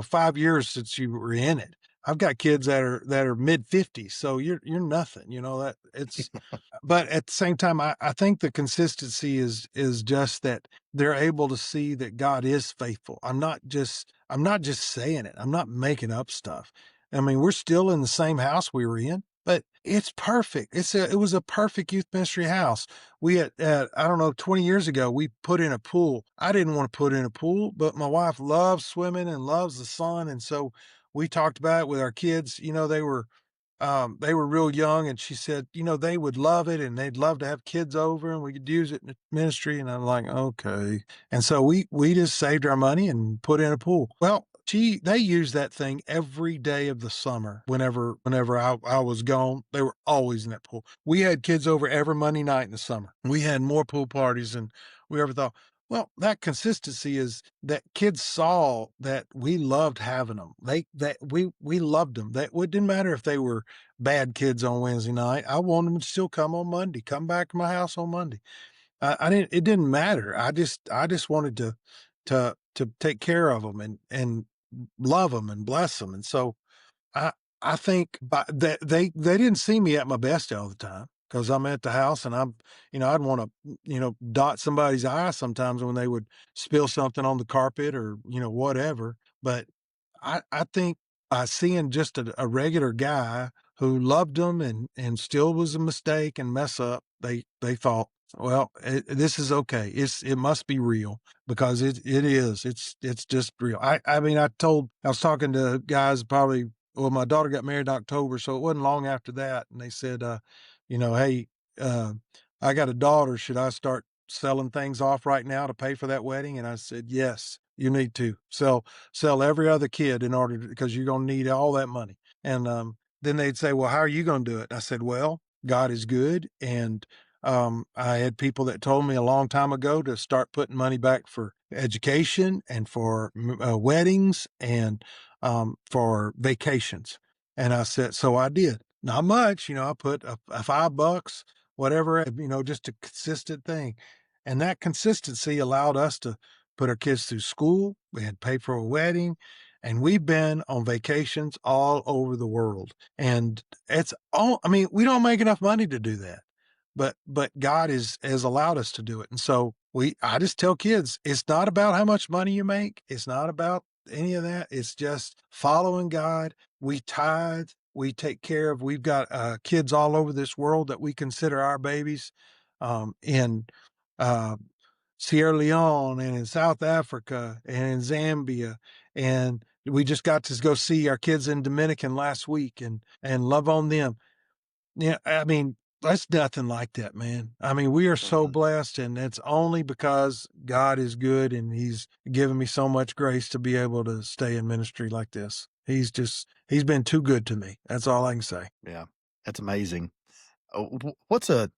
5 years since you were in it. I've got kids that are mid-50s, so you're nothing, that it's." But at the same time, I think the consistency is just that they're able to see that God is faithful. I'm not just saying it. I'm not making up stuff. I mean, we're still in the same house we were in, but it's perfect. It was a perfect youth ministry house. We had, I don't know, 20 years ago, we put in a pool. I didn't want to put in a pool, but my wife loves swimming and loves the sun. And so we talked about it with our kids. They were real young, and she said, they would love it and they'd love to have kids over and we could use it in the ministry. And I'm like, okay. And so we just saved our money and put in a pool. Well, they used that thing every day of the summer. Whenever I was gone, they were always in that pool. We had kids over every Monday night in the summer. We had more pool parties than we ever thought. Well, that consistency is that kids saw that we loved having them. We loved them. That it didn't matter if they were bad kids on Wednesday night. I wanted them to still come on Monday. Come back to my house on Monday. I didn't. It didn't matter. I just wanted to take care of them and love them and bless them. And so I I think that they didn't see me at my best all the time because I'm at the house and I'd want to, dot somebody's eye sometimes when they would spill something on the carpet or, whatever. But I think by seeing just a regular guy who loved them and still was a mistake and mess up, they thought, well, this is okay. It must be real because it is. It's just real. I mean, I was talking to guys probably well, my daughter got married in October, so it wasn't long after that, and they said, "Hey, uh, I got a daughter. Should I start selling things off right now to pay for that wedding?" And I said, "Yes, you need to sell every other kid in order because you're gonna need all that money." And then they'd say, "Well, how are you gonna do it?" And I said, "Well, God is good, and I had people that told me a long time ago to start putting money back for education and for weddings and for vacations." And I said, so I did. Not much, I put a $5, whatever, just a consistent thing. And that consistency allowed us to put our kids through school. We had paid for a wedding, and we've been on vacations all over the world. And it's all, I mean, we don't make enough money to do that, but God has allowed us to do it. And so I just tell kids, it's not about how much money you make. It's not about any of that. It's just following God. We tithe. We take care of. We've got kids all over this world that we consider our babies, and uh, Sierra Leone and in South Africa and in Zambia. And we just got to go see our kids in Dominican last week and love on them. Yeah, I mean, that's nothing like that, man. I mean, we are so Mhm. blessed, and it's only because God is good and He's given me so much grace to be able to stay in ministry like this. He's been too good to me. That's all I can say. Yeah, that's amazing. What's a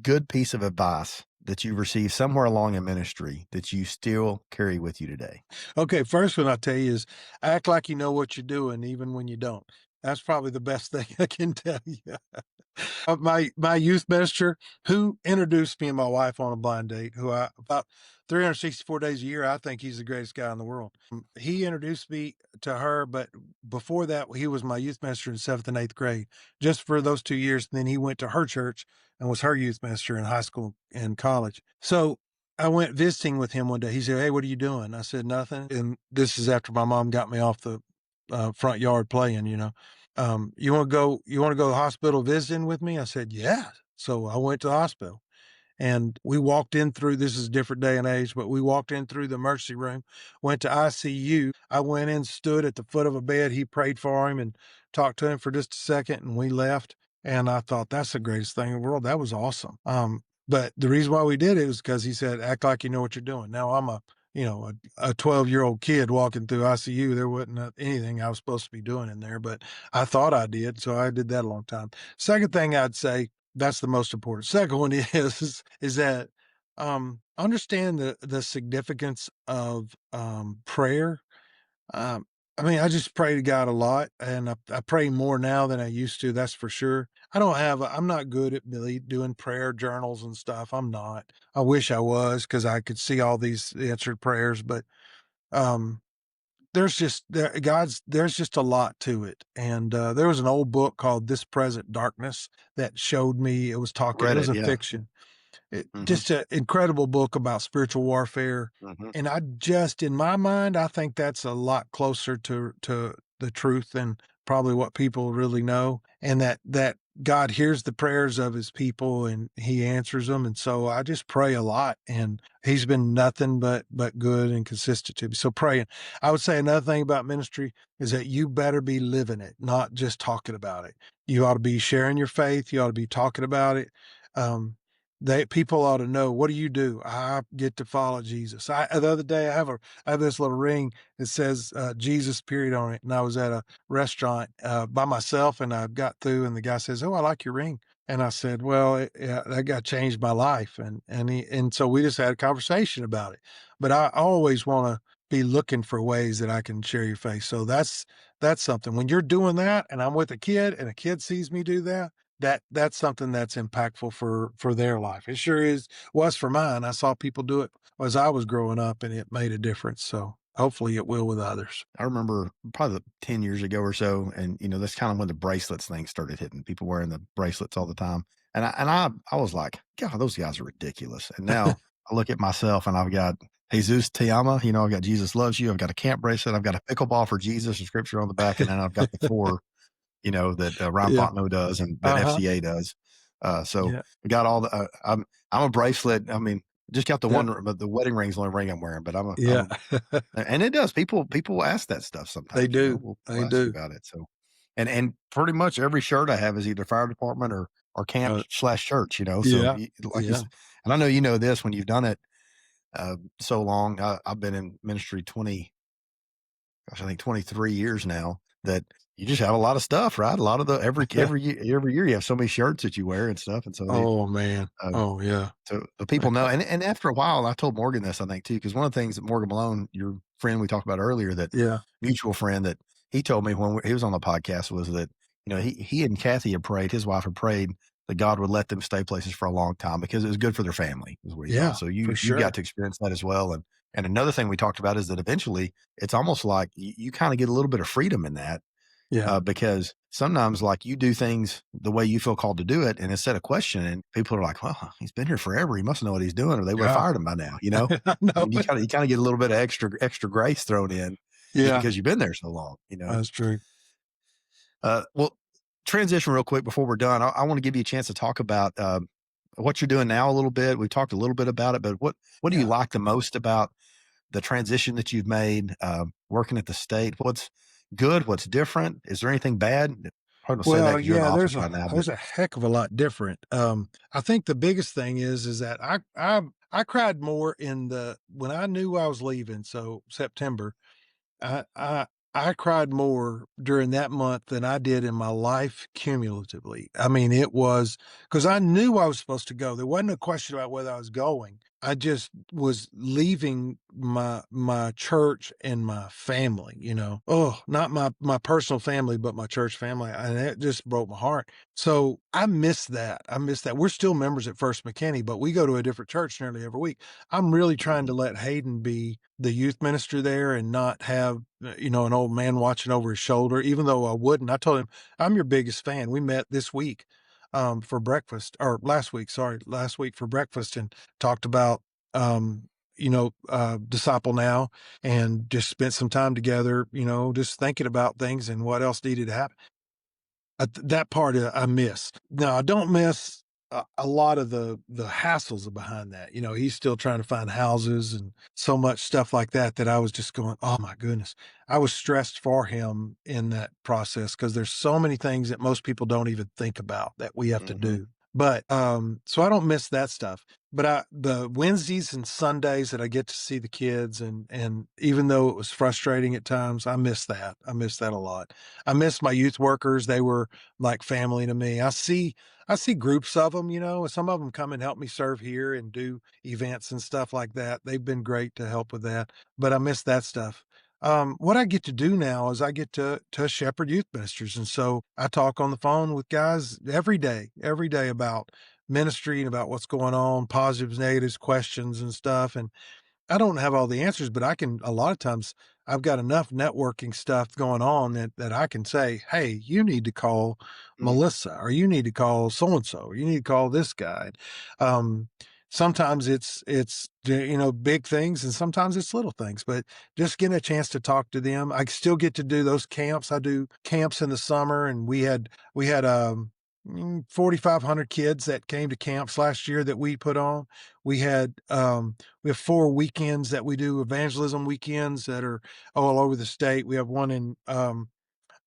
good piece of advice that you've received somewhere along in ministry that you still carry with you today? Okay, first one I'll tell you is act like you know what you're doing, even when you don't. That's probably the best thing I can tell you. My youth minister who introduced me and my wife on a blind date, who I about 364 days a year, I think he's the greatest guy in the world. He introduced me to her, but before that, he was my youth minister in 7th and 8th grade, just for those 2 years. And then he went to her church and was her youth minister in high school and college. So I went visiting with him one day. He said, "Hey, what are you doing?" I said, "Nothing." And this is after my mom got me off the front yard playing, you want to go to the hospital visiting with me? I said, yeah. So I went to the hospital and we walked in through, this is a different day and age, but we walked in through the emergency room, went to ICU. I went in, stood at the foot of a bed. He prayed for him and talked to him for just a second and we left. And I thought, that's the greatest thing in the world. That was awesome. But the reason why we did it was because he said, act like you know what you're doing. Now I'm a 12-year-old kid walking through ICU. There wasn't anything I was supposed to be doing in there, but I thought I did. So I did that a long time. Second thing I'd say, that's the most important. Second one is that understand the significance of prayer. Um, I mean, I just pray to God a lot, and I pray more now than I used to. That's for sure. I'm not good at really doing prayer journals and stuff. I'm not. I wish I was because I could see all these answered prayers, but um, there's just a lot to it. And there was an old book called This Present Darkness that showed me it Read was it, a yeah. fiction. Mhm, Just an incredible book about spiritual warfare. mhm. And in my mind, I think that's a lot closer to the truth than probably what people really know. And that God hears the prayers of his people and he answers them. And so I just pray a lot and he's been nothing but good and consistent to me. So praying. I would say another thing about ministry is that you better be living it, not just talking about it. You ought to be sharing your faith. You ought to be talking about it. People ought to know, what do you do? I get to follow Jesus. The other day I have this little ring that says Jesus period on it, and I was at a restaurant by myself, and I got through, and the guy says, "Oh, I like your ring," and I said, "Well, yeah, that guy changed my life," and so we just had a conversation about it. But I always want to be looking for ways that I can share your faith. So that's something. When you're doing that, and I'm with a kid, and a kid sees me do that, that's something that's impactful for their life. It sure was for mine. I saw people do it as I was growing up, and it made a difference. So hopefully it will with others. I remember probably 10 years ago or so, and, that's kinda when the bracelets thing started hitting, people wearing the bracelets all the time, and I was like, "God, those guys are ridiculous," and now I look at myself and I've got Jesus Te Ama, I've got Jesus loves you, I've got a camp bracelet, I've got a pickleball for Jesus, a scripture on the back, and then I've got the 4 that Ryan Yeah. Fontenot does and that Uh-huh. FCA does. So Yeah. we got all the. I'm a bracelet. I mean, just got the Yeah. one, but the wedding ring's the only ring I'm wearing. But Yeah. and it does. People ask that stuff They sometimes. do. We'll They ask you do. about it. So, and pretty much every shirt I have is either fire department or camp Uh, slash church. So yeah. like you, Yeah. and I know you know this when you've done it so long. I've been in ministry 20, gosh, I think 23 years now, that you just have a lot of stuff, right? A lot of the every year you have so many shirts that you wear and stuff, and so Oh, man. um, Oh, yeah. so the people know. And after a while, I told Morgan this, I think too, because one of the things that Morgan Malone, your friend we talked about earlier, that Yeah. mutual friend, that he told me when he was on the podcast, was that he and Kathy had prayed, his wife had prayed that God would let them stay places for a long time because it was good for their family, is what he thought. Yeah. So For you got sure. to experience that as well. And another thing we talked about is that eventually it's almost like you kind of get a little bit of freedom in that, Yeah. because sometimes, like, you do things the way you feel called to do it, and instead of questioning, people are like, "Well, he's been here forever. He must know what he's doing, or they would have Yeah. fired him by now." I know. And you kind of get a little bit of extra grace thrown in just Yeah. because you've been there so long. That's true. Well, transition real quick before we're done. I want to give you a chance to talk about what you're doing now a little bit. We talked a little bit about it, but what do you Yeah. like the most about the transition that you've made, working at the state? What's good? What's different? Is there anything bad? Hard to say that Well, because you're in yeah, office right now, but there's a heck of a lot different. I think the biggest thing is that I cried more in the when I knew I was leaving, so September. I I I cried more during that month than I did in my life cumulatively. I mean, it was because I knew I was supposed to go. There wasn't a question about whether I was going. I just was leaving my church and my family, you know. Oh, not my personal family, but my church family. And it just broke my heart. So I miss that. I miss that. We're still members at First McKinney, but we go to a different church nearly every week. I'm really trying Mhm, to let Hayden be the youth minister there and not have, an old man watching over his shoulder, even though I wouldn't. I told him, I'm your biggest fan. We met this week for breakfast, or last week for breakfast, and talked about, Disciple Now, and just spent some time together, just thinking about things and what else needed to happen. That part I miss. Now I don't miss a lot of the hassles behind that. He's still trying to find houses and so much stuff like that that I was just going, oh my goodness. I was stressed for him in that process because there's so many things that most people don't even think about that we have to mhm, do. But so I don't miss that stuff. But the Wednesdays and Sundays that I get to see the kids, and even though it was frustrating at times, I miss that. I miss that a lot. I miss my youth workers. They were like family to me. I see groups of them, some of them come and help me serve here and do events and stuff like that. They've been great to help with that, but I miss that stuff. What I get to do now is I get to shepherd youth ministers, and so I talk on the phone with guys every day about ministry and about what's going on, positives, negatives, questions, and stuff. And I don't have all the answers, but I can a lot of times I've got enough networking stuff going on that I can say, "Hey, you need to call mm, Melissa, or you need to call so and so, or you need to call this guy." Um, Sometimes it's big things, and sometimes it's little things, but just getting a chance to talk to them. I still get to do those camps. I do camps in the summer, and we had 4,500 kids that came to camps last year that we put on. We had we have 4 weekends that we do evangelism weekends that are all over the state. We have one in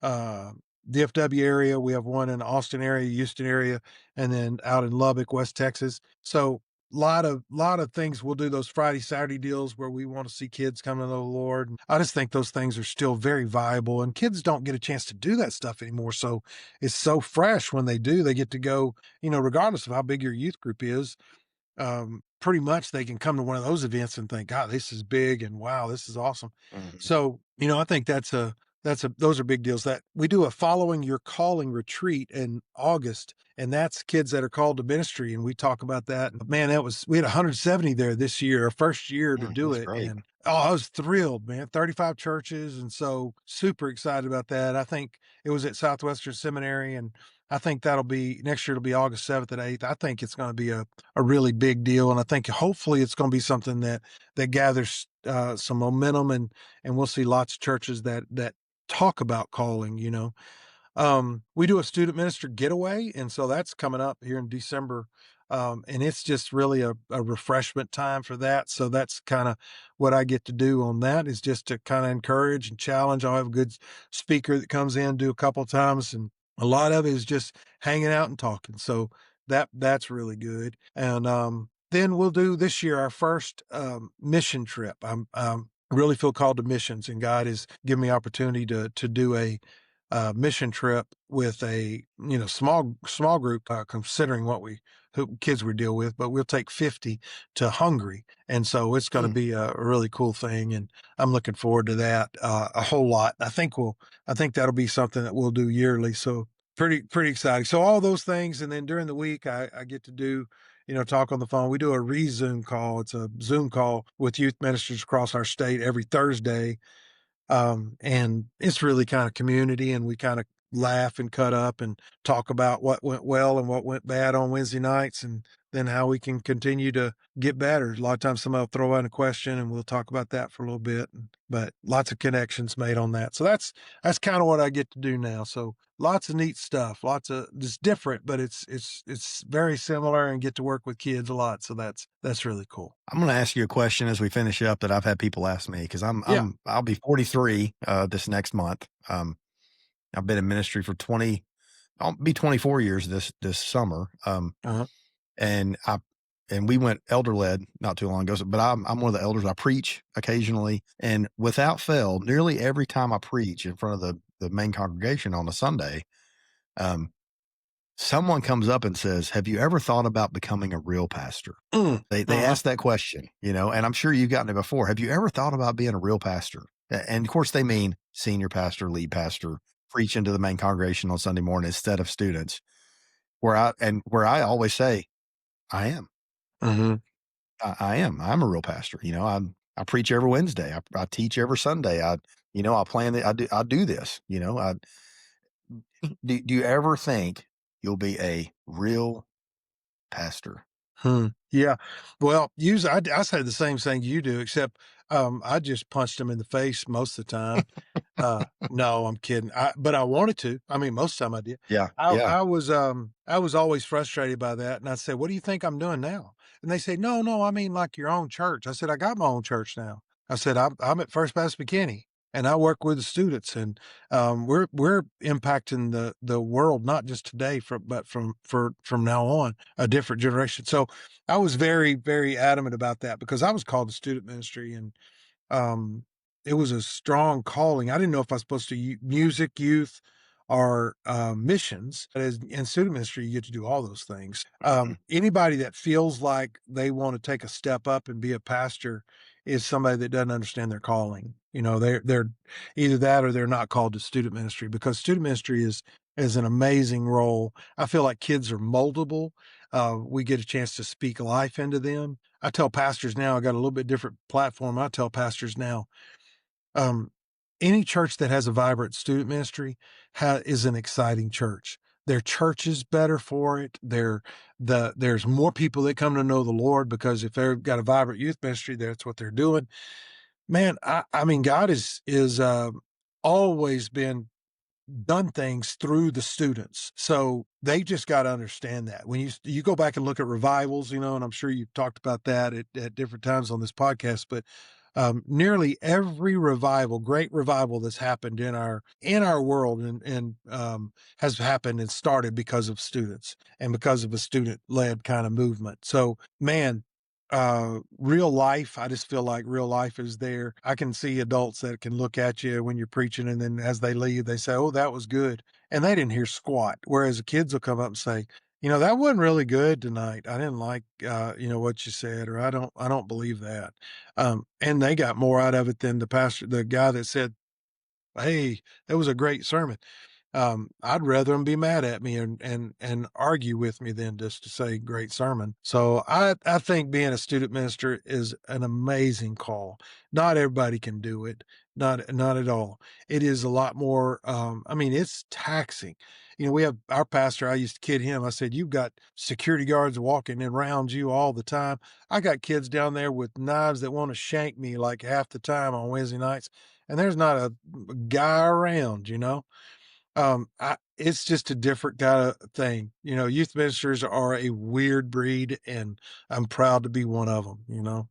uh, DFW area. We have one in Austin area, Houston area, and then out in Lubbock, West Texas. So lot of things. We'll do those Friday, Saturday deals where we want to see kids come to the Lord. And I just think those things are still very viable, and kids don't get a chance to do that stuff anymore. So it's so fresh when they do. They get to go, regardless of how big your youth group is, pretty much they can come to one of those events and think, God, this is big, and wow, this is awesome. mhm, So, I think those are big deals. That we do a following your calling retreat in August, and that's kids that are called to ministry. And we talk about that. And man, we had 170 there this year, our first year to do that's it. great. And I was thrilled, man. 35 churches. And so super excited about that. I think it was at Southwestern Seminary, and I think that'll be next year. It'll be August 7th and 8th. I think it's going to be a really big deal. And I think hopefully it's going to be something that gathers some momentum, and we'll see lots of churches that talk about calling. We do a student minister getaway, and so that's coming up here in December. And it's just really a refreshment time for that. So that's kind of what I get to do on that, is just to kind of encourage and challenge. I'll have a good speaker that comes in, do a couple of times, and a lot of it is just hanging out and talking. So that's really good. And then we'll do this year our first mission trip. I really feel called to missions, and God has given me opportunity to do a mission trip with a small group, considering who kids we deal with, but we'll take 50 to Hungary, and so it's going to Mm, be a really cool thing, and I'm looking forward to that a whole lot. I think that'll be something that we'll do yearly, so pretty exciting. So all those things, and then during the week I get to do, talk on the phone. We do a Zoom call. It's a Zoom call with youth ministers across our state every Thursday, and it's really kind of community, and we kind of laugh and cut up and talk about what went well and what went bad on Wednesday nights, and then how we can continue to get better. A lot of times somebody will throw out a question and we'll talk about that for a little bit, but lots of connections made on that. So that's kind of what I get to do now. So lots of neat stuff, lots of just different, but it's very similar, and get to work with kids a lot. So that's really cool. I'm going to ask you a question as we finish up that I've had people ask me, because Yeah. I'll be 43 this next month. I've been in ministry for I'll be 24 years this summer. Uh-huh. And we went elder led not too long ago, but I'm one of the elders. I preach occasionally, and without fail, nearly every time I preach in front of the main congregation on a Sunday, someone comes up and says, "Have you ever thought about becoming a real pastor?" They ask that question, and I'm sure you've gotten it before. Have you ever thought about being a real pastor? And of course, they mean senior pastor, lead pastor, preaching to the main congregation on Sunday morning instead of students. Where I always say, I am. Mm-hmm. I am. I'm a real pastor. I preach every Wednesday. I teach every Sunday. I plan that I do this. Do you ever think you'll be a real pastor? Yeah. Well, usually I say the same thing you do, except I just punched him in the face most of the time. No, I'm kidding. But I wanted to. I mean, most of the time I did. Yeah. I, Yeah. I was I was always frustrated by that, and I said, "What do you think I'm doing now?" And they say, "No, no, I mean like your own church." I said, "I got my own church now." I said, "I'm at First Baptist McKinney, and I work with the students, and we're impacting the world, not just today, but from now on, a different generation." So I was very, very adamant about that, because I was called to student ministry, and um, it was a strong calling. I didn't know if I was supposed to music, youth, or missions. As in student ministry, you get to do all those things. Anybody that feels like they want to take a step up and be a pastor is somebody that doesn't understand their calling. They're either that or they're not called to student ministry, because student ministry is an amazing role. I feel like kids are moldable. We get a chance to speak life into them. I tell pastors now, I got a little bit different platform. I tell pastors now, um, any church that has a vibrant student ministry is an exciting church. Their church is better for it. There's more people that come to know the Lord, because if they've got a vibrant youth ministry, that's what they're doing. Man, I mean, God is always been done things through the students. So they just got to understand that. When you go back and look at revivals, and I'm sure you've talked about that at different times on this podcast, but nearly every great revival that's happened in our world, and has happened and started because of students and because of a student led kind of movement. So, man, real life, I just feel like real life is there. I can see adults that can look at you when you're preaching, and then as they leave, they say, "Oh, that was good," and they didn't hear squat. Whereas the kids will come up and say, "That wasn't really good tonight. I didn't like what you said," or I don't believe that. And they got more out of it than the guy that said, "Hey, that was a great sermon." I'd rather them be mad at me and argue with me than just to say great sermon. So I think being a student minister is an amazing call. Not everybody can do it. Not at all. It is a lot more. I mean, it's taxing. We have our pastor. I used to kid him. I said, "You've got security guards walking around you all the time. I got kids down there with knives that want to shank me like half the time on Wednesday nights, and there's not a guy around. It's just a different kind of thing. Youth ministers are a weird breed, and I'm proud to be one of them.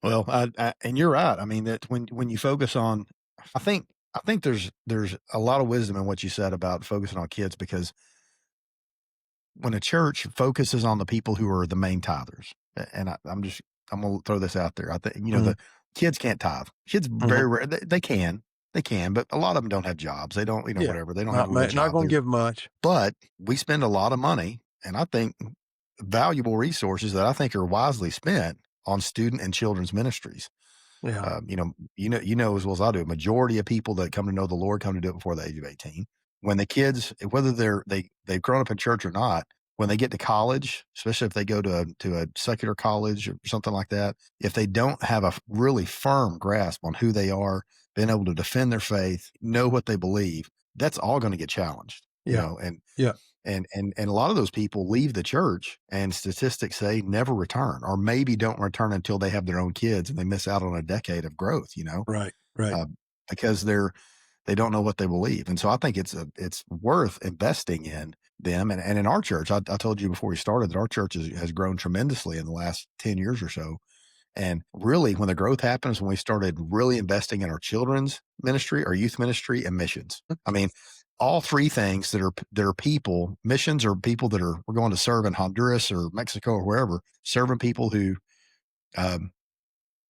Well, and you're right. I mean, that when you focus on, I think there's a lot of wisdom in what you said about focusing on kids, because when a church focuses on the people who are the main tithers, and I'm going to throw this out there. I think, Mhm, the kids can't tithe. Kids mhm. very rare. They can, but a lot of them don't have jobs. They don't, Yeah, whatever. They don't have not a real not job. gonna give much. But we spend a lot of money, and I think valuable resources that I think are wisely spent on student and children's ministries. Yeah, As well as I do, a majority of people that come to know the Lord come to do it before the age of 18. When the kids, whether they've grown up in church or not, when they get to college, especially if they go to a secular college or something like that, if they don't have a really firm grasp on who they are, being able to defend their faith, know what they believe, that's all going to get challenged, Yeah. and Yeah. and a lot of those people leave the church, and statistics say never return, or maybe don't return until they have their own kids, and they miss out on a decade of growth, Right. Right. uh, because they don't know what they believe. And so I think it's worth investing in them. And in our church, I told you before we started that our church has grown tremendously in the last 10 years or so. And really, when the growth happens, when we started really investing in our children's ministry, our youth ministry, and missions. I mean, all three things that are people. Missions are people that we're going to serve in Honduras or Mexico or wherever, serving people um,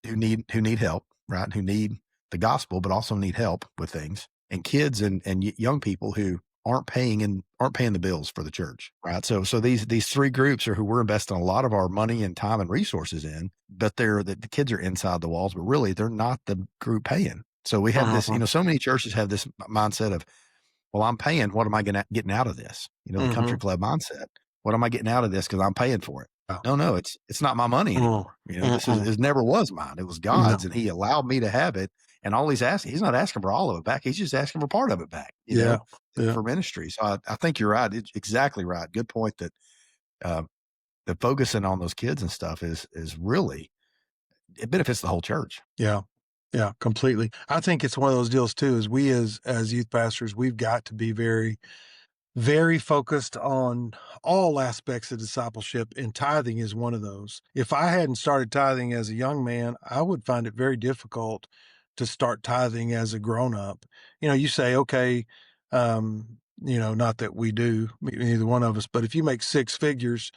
who need help, right? Who need the gospel, but also need help with things, and kids and young people who aren't paying the bills for the church, right? So these three groups are who we're investing a lot of our money and time and resources in, but the kids are inside the walls, but really they're not the group paying. So we have this, Uh-huh. so many churches have this mindset of, well, I'm paying. What am I getting out of this? The country Mhm. club mindset. What am I getting out of this? Because I'm paying for it. Oh. No, it's not my money Mm. anymore. This Mm-mm. it never was mine. It was No. God's, and He allowed me to have it. And all he's not asking for all of it back. He's just asking for part of it back. Yeah. Yeah. For ministry. So I think you're right. It's exactly right. Good point that uh, the focusing on those kids and stuff is really, it benefits the whole church. Yeah. Yeah, completely. I think it's one of those deals too, is we as youth pastors, we've got to be very, very focused on all aspects of discipleship, and tithing is one of those. If I hadn't started tithing as a young man, I would find it very difficult to start tithing as a grown up. You say, okay, not that we do, neither one of us, but if you make six figures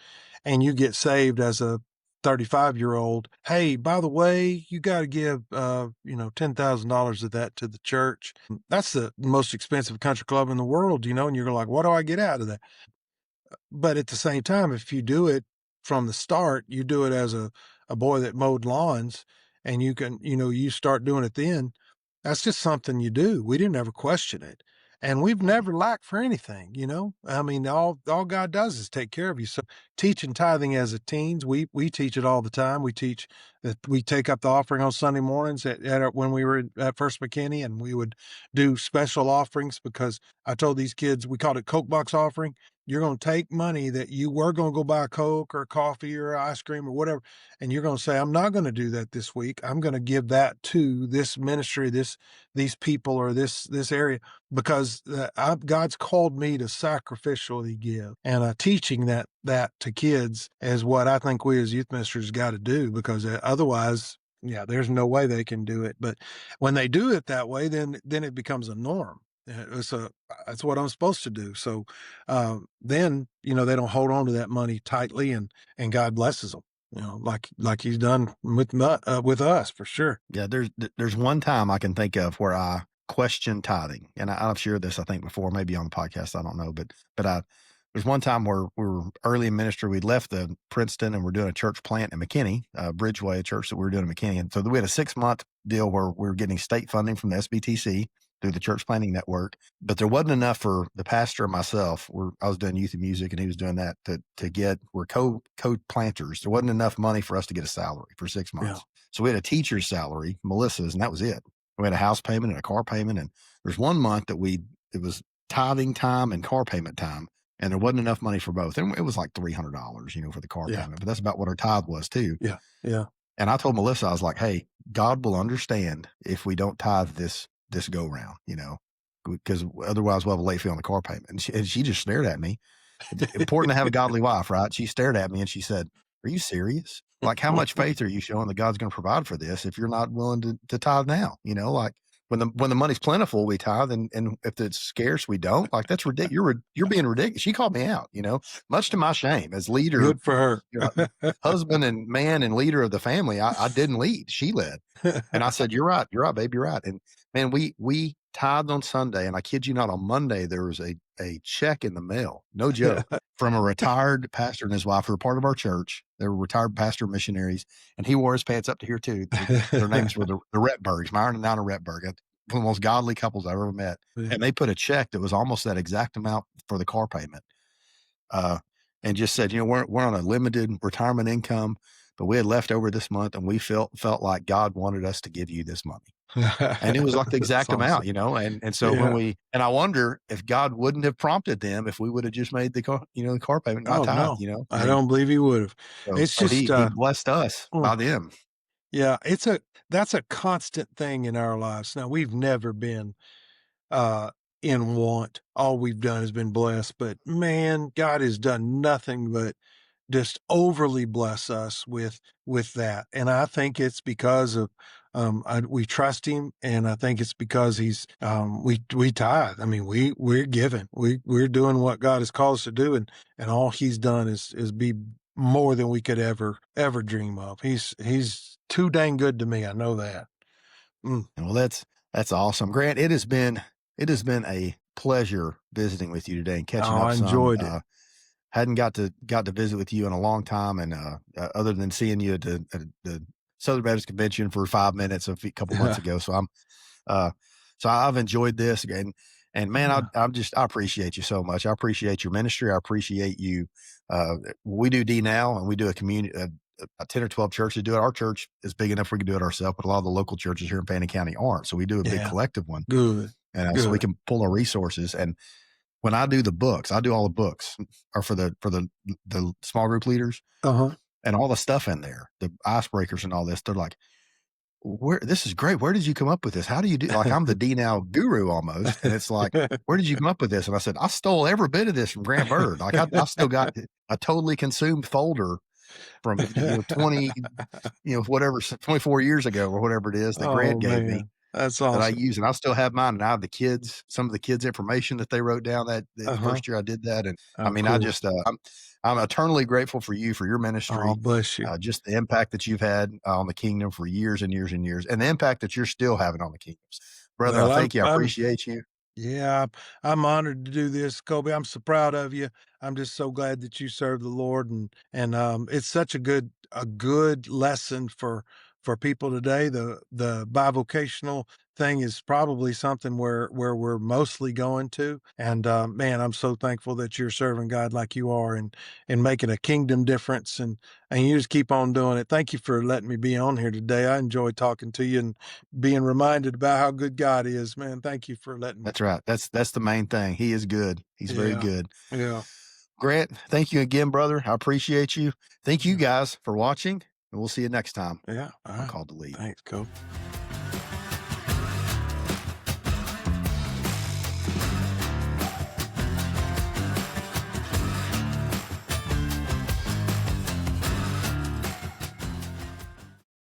and you get saved as a 35-year-old, hey, by the way, you got to give, $10,000 of that to the church. That's the most expensive country club in the world, and you're like, what do I get out of that? But at the same time, if you do it from the start, you do it as a boy that mowed lawns, and you can, you start doing it then. That's just something you do. We didn't ever question it. And we've never lacked for anything. I mean, all God does is take care of you. So teaching tithing as a teens, we teach it all the time. We teach that we take up the offering on Sunday mornings when we were at First McKinney, and we would do special offerings because I told these kids, we called it Coke box offering. You're going to take money that you were going to go buy a Coke or coffee or ice cream or whatever, and you're going to say, I'm not going to do that this week. I'm going to give that to this ministry, these people, or this area, because God's called me to sacrificially give. And teaching that to kids is what I think we as youth ministers got to do, because otherwise, yeah, there's no way they can do it. But when they do it that way, then it becomes a norm. That's what I'm supposed to do. So then they don't hold on to that money tightly, and God blesses them. Like He's done with us for sure. Yeah, there's one time I can think of where I questioned tithing, and I've shared this I think before, maybe on the podcast. I don't know, but there's one time where we were early in ministry. We'd left the Princeton, and we're doing a church plant in McKinney, Bridgeway, a church that we were doing in McKinney. And so we had a 6-month deal where we were getting state funding from the SBTC through the church planting network, but there wasn't enough for the pastor and myself. I was doing youth and music, and he was doing that to get, we're co-planters. There wasn't enough money for us to get a salary for 6 months. Yeah. So we had a teacher's salary, Melissa's, and that was it. We had a house payment and a car payment. And there's one month that it was tithing time and car payment time, and there wasn't enough money for both. And it was like $300, for the car payment, but that's about what our tithe was too. Yeah. Yeah. And I told Melissa, I was like, hey, God will understand if we don't tithe this go round, because otherwise we'll have a late fee on the car payment. And she just stared at me. Important to have a godly wife, right? She stared at me and she said, are you serious? Like, how much faith are you showing that God's going to provide for this if you're not willing to tithe now? Like when the money's plentiful, we tithe, and if it's scarce, we don't. Like, that's ridiculous. You're being ridiculous. She called me out, much to my shame as leader. Good for her. Husband and man and leader of the family. I didn't lead. She led. And I said, you're right, babe, you're right. And man, we tithed on Sunday, and I kid you not, on Monday, there was a check in the mail, no joke, from a retired pastor and his wife who were part of our church. They were retired pastor missionaries, and he wore his pants up to here too. Their names were the Retbergs, Myron and Nina Retberg, one of the most godly couples I've ever met. Yeah. And they put a check that was almost that exact amount for the car payment, and just said, we're on a limited retirement income, but we had left over this month, and we felt like God wanted us to give you this money. And it was like the That's exact amount, awesome. you know, and so Yeah. and I wonder if God wouldn't have prompted them if we would have just made the car payment, not Oh, tithe, no. you know? I I mean, don't believe he would've. It's so just, he blessed us mm, by them. yeah, that's a constant thing in our lives. Now, we've never been uh, in want. All we've done has been blessed, but man, God has done nothing but just overly bless us with that. And I think it's because of we trust him, and I think it's because he's we tithe. I mean, we're giving. We're doing what God has called us to do, and all he's done is be more than we could ever dream of. He's too dang good to me. I know that. Mm. Well, that's awesome. Grant, it has been a pleasure visiting with you today and catching Oh, up I some. enjoyed it. Hadn't got to visit with you in a long time, and other than seeing you at the Southern Baptist Convention for 5 minutes couple months ago, so uh, I've enjoyed this, and man, Yeah. I appreciate you so much. I appreciate your ministry. I appreciate you. We do D now, and we do a community. 10 or 12 churches do it. Our church is big enough we can do it ourselves, but a lot of the local churches here in Fannin County aren't. So we do a big Yeah. collective one, Good. and so we Good. can pull our resources. And when I do the books, I do all the books are for the small group leaders Uh-huh. and all the stuff in there, the icebreakers and all this. They're like, "Where this is great. Where did you come up with this? How do you do?" Like I'm the D now guru almost, and it's like, "Where did you come up with this?" And I said, "I stole every bit of this from Grant Byrd. Like I still got a totally consumed folder from 20 whatever 24 years ago or whatever it is that Grant Oh, gave me." man. That's That I awesome. use, and I still have mine, and I have some of the kids' information that they wrote down that the Uh-huh. first year I did that, and I Oh, mean, I cool. just, I'm eternally grateful for you, for your Oh, ministry, bless you. just the impact that you've had on the kingdom for years and years and years, and the impact that you're still having on the kingdoms. Brother, I Well, thank you, I appreciate you. yeah, I'm honored to do this, Kobe. I'm so proud of you. I'm just so glad that you serve the Lord, and it's such a good lesson for people today. The bivocational thing is probably something where we're mostly going to. And man, I'm so thankful that you're serving God like you are, and making a kingdom difference, and you just keep on doing it. Thank you for letting me be on here today. I enjoy talking to you and being reminded about how good God is, man. Thank you for letting me. That's right. That's the main thing. He is good. He's very Yeah. good. Yeah. Grant, thank you again, brother. I appreciate you. Thank you Yeah. guys for watching, and we'll see you next time Yeah. All on right. Called to Lead. Thanks, Kobe.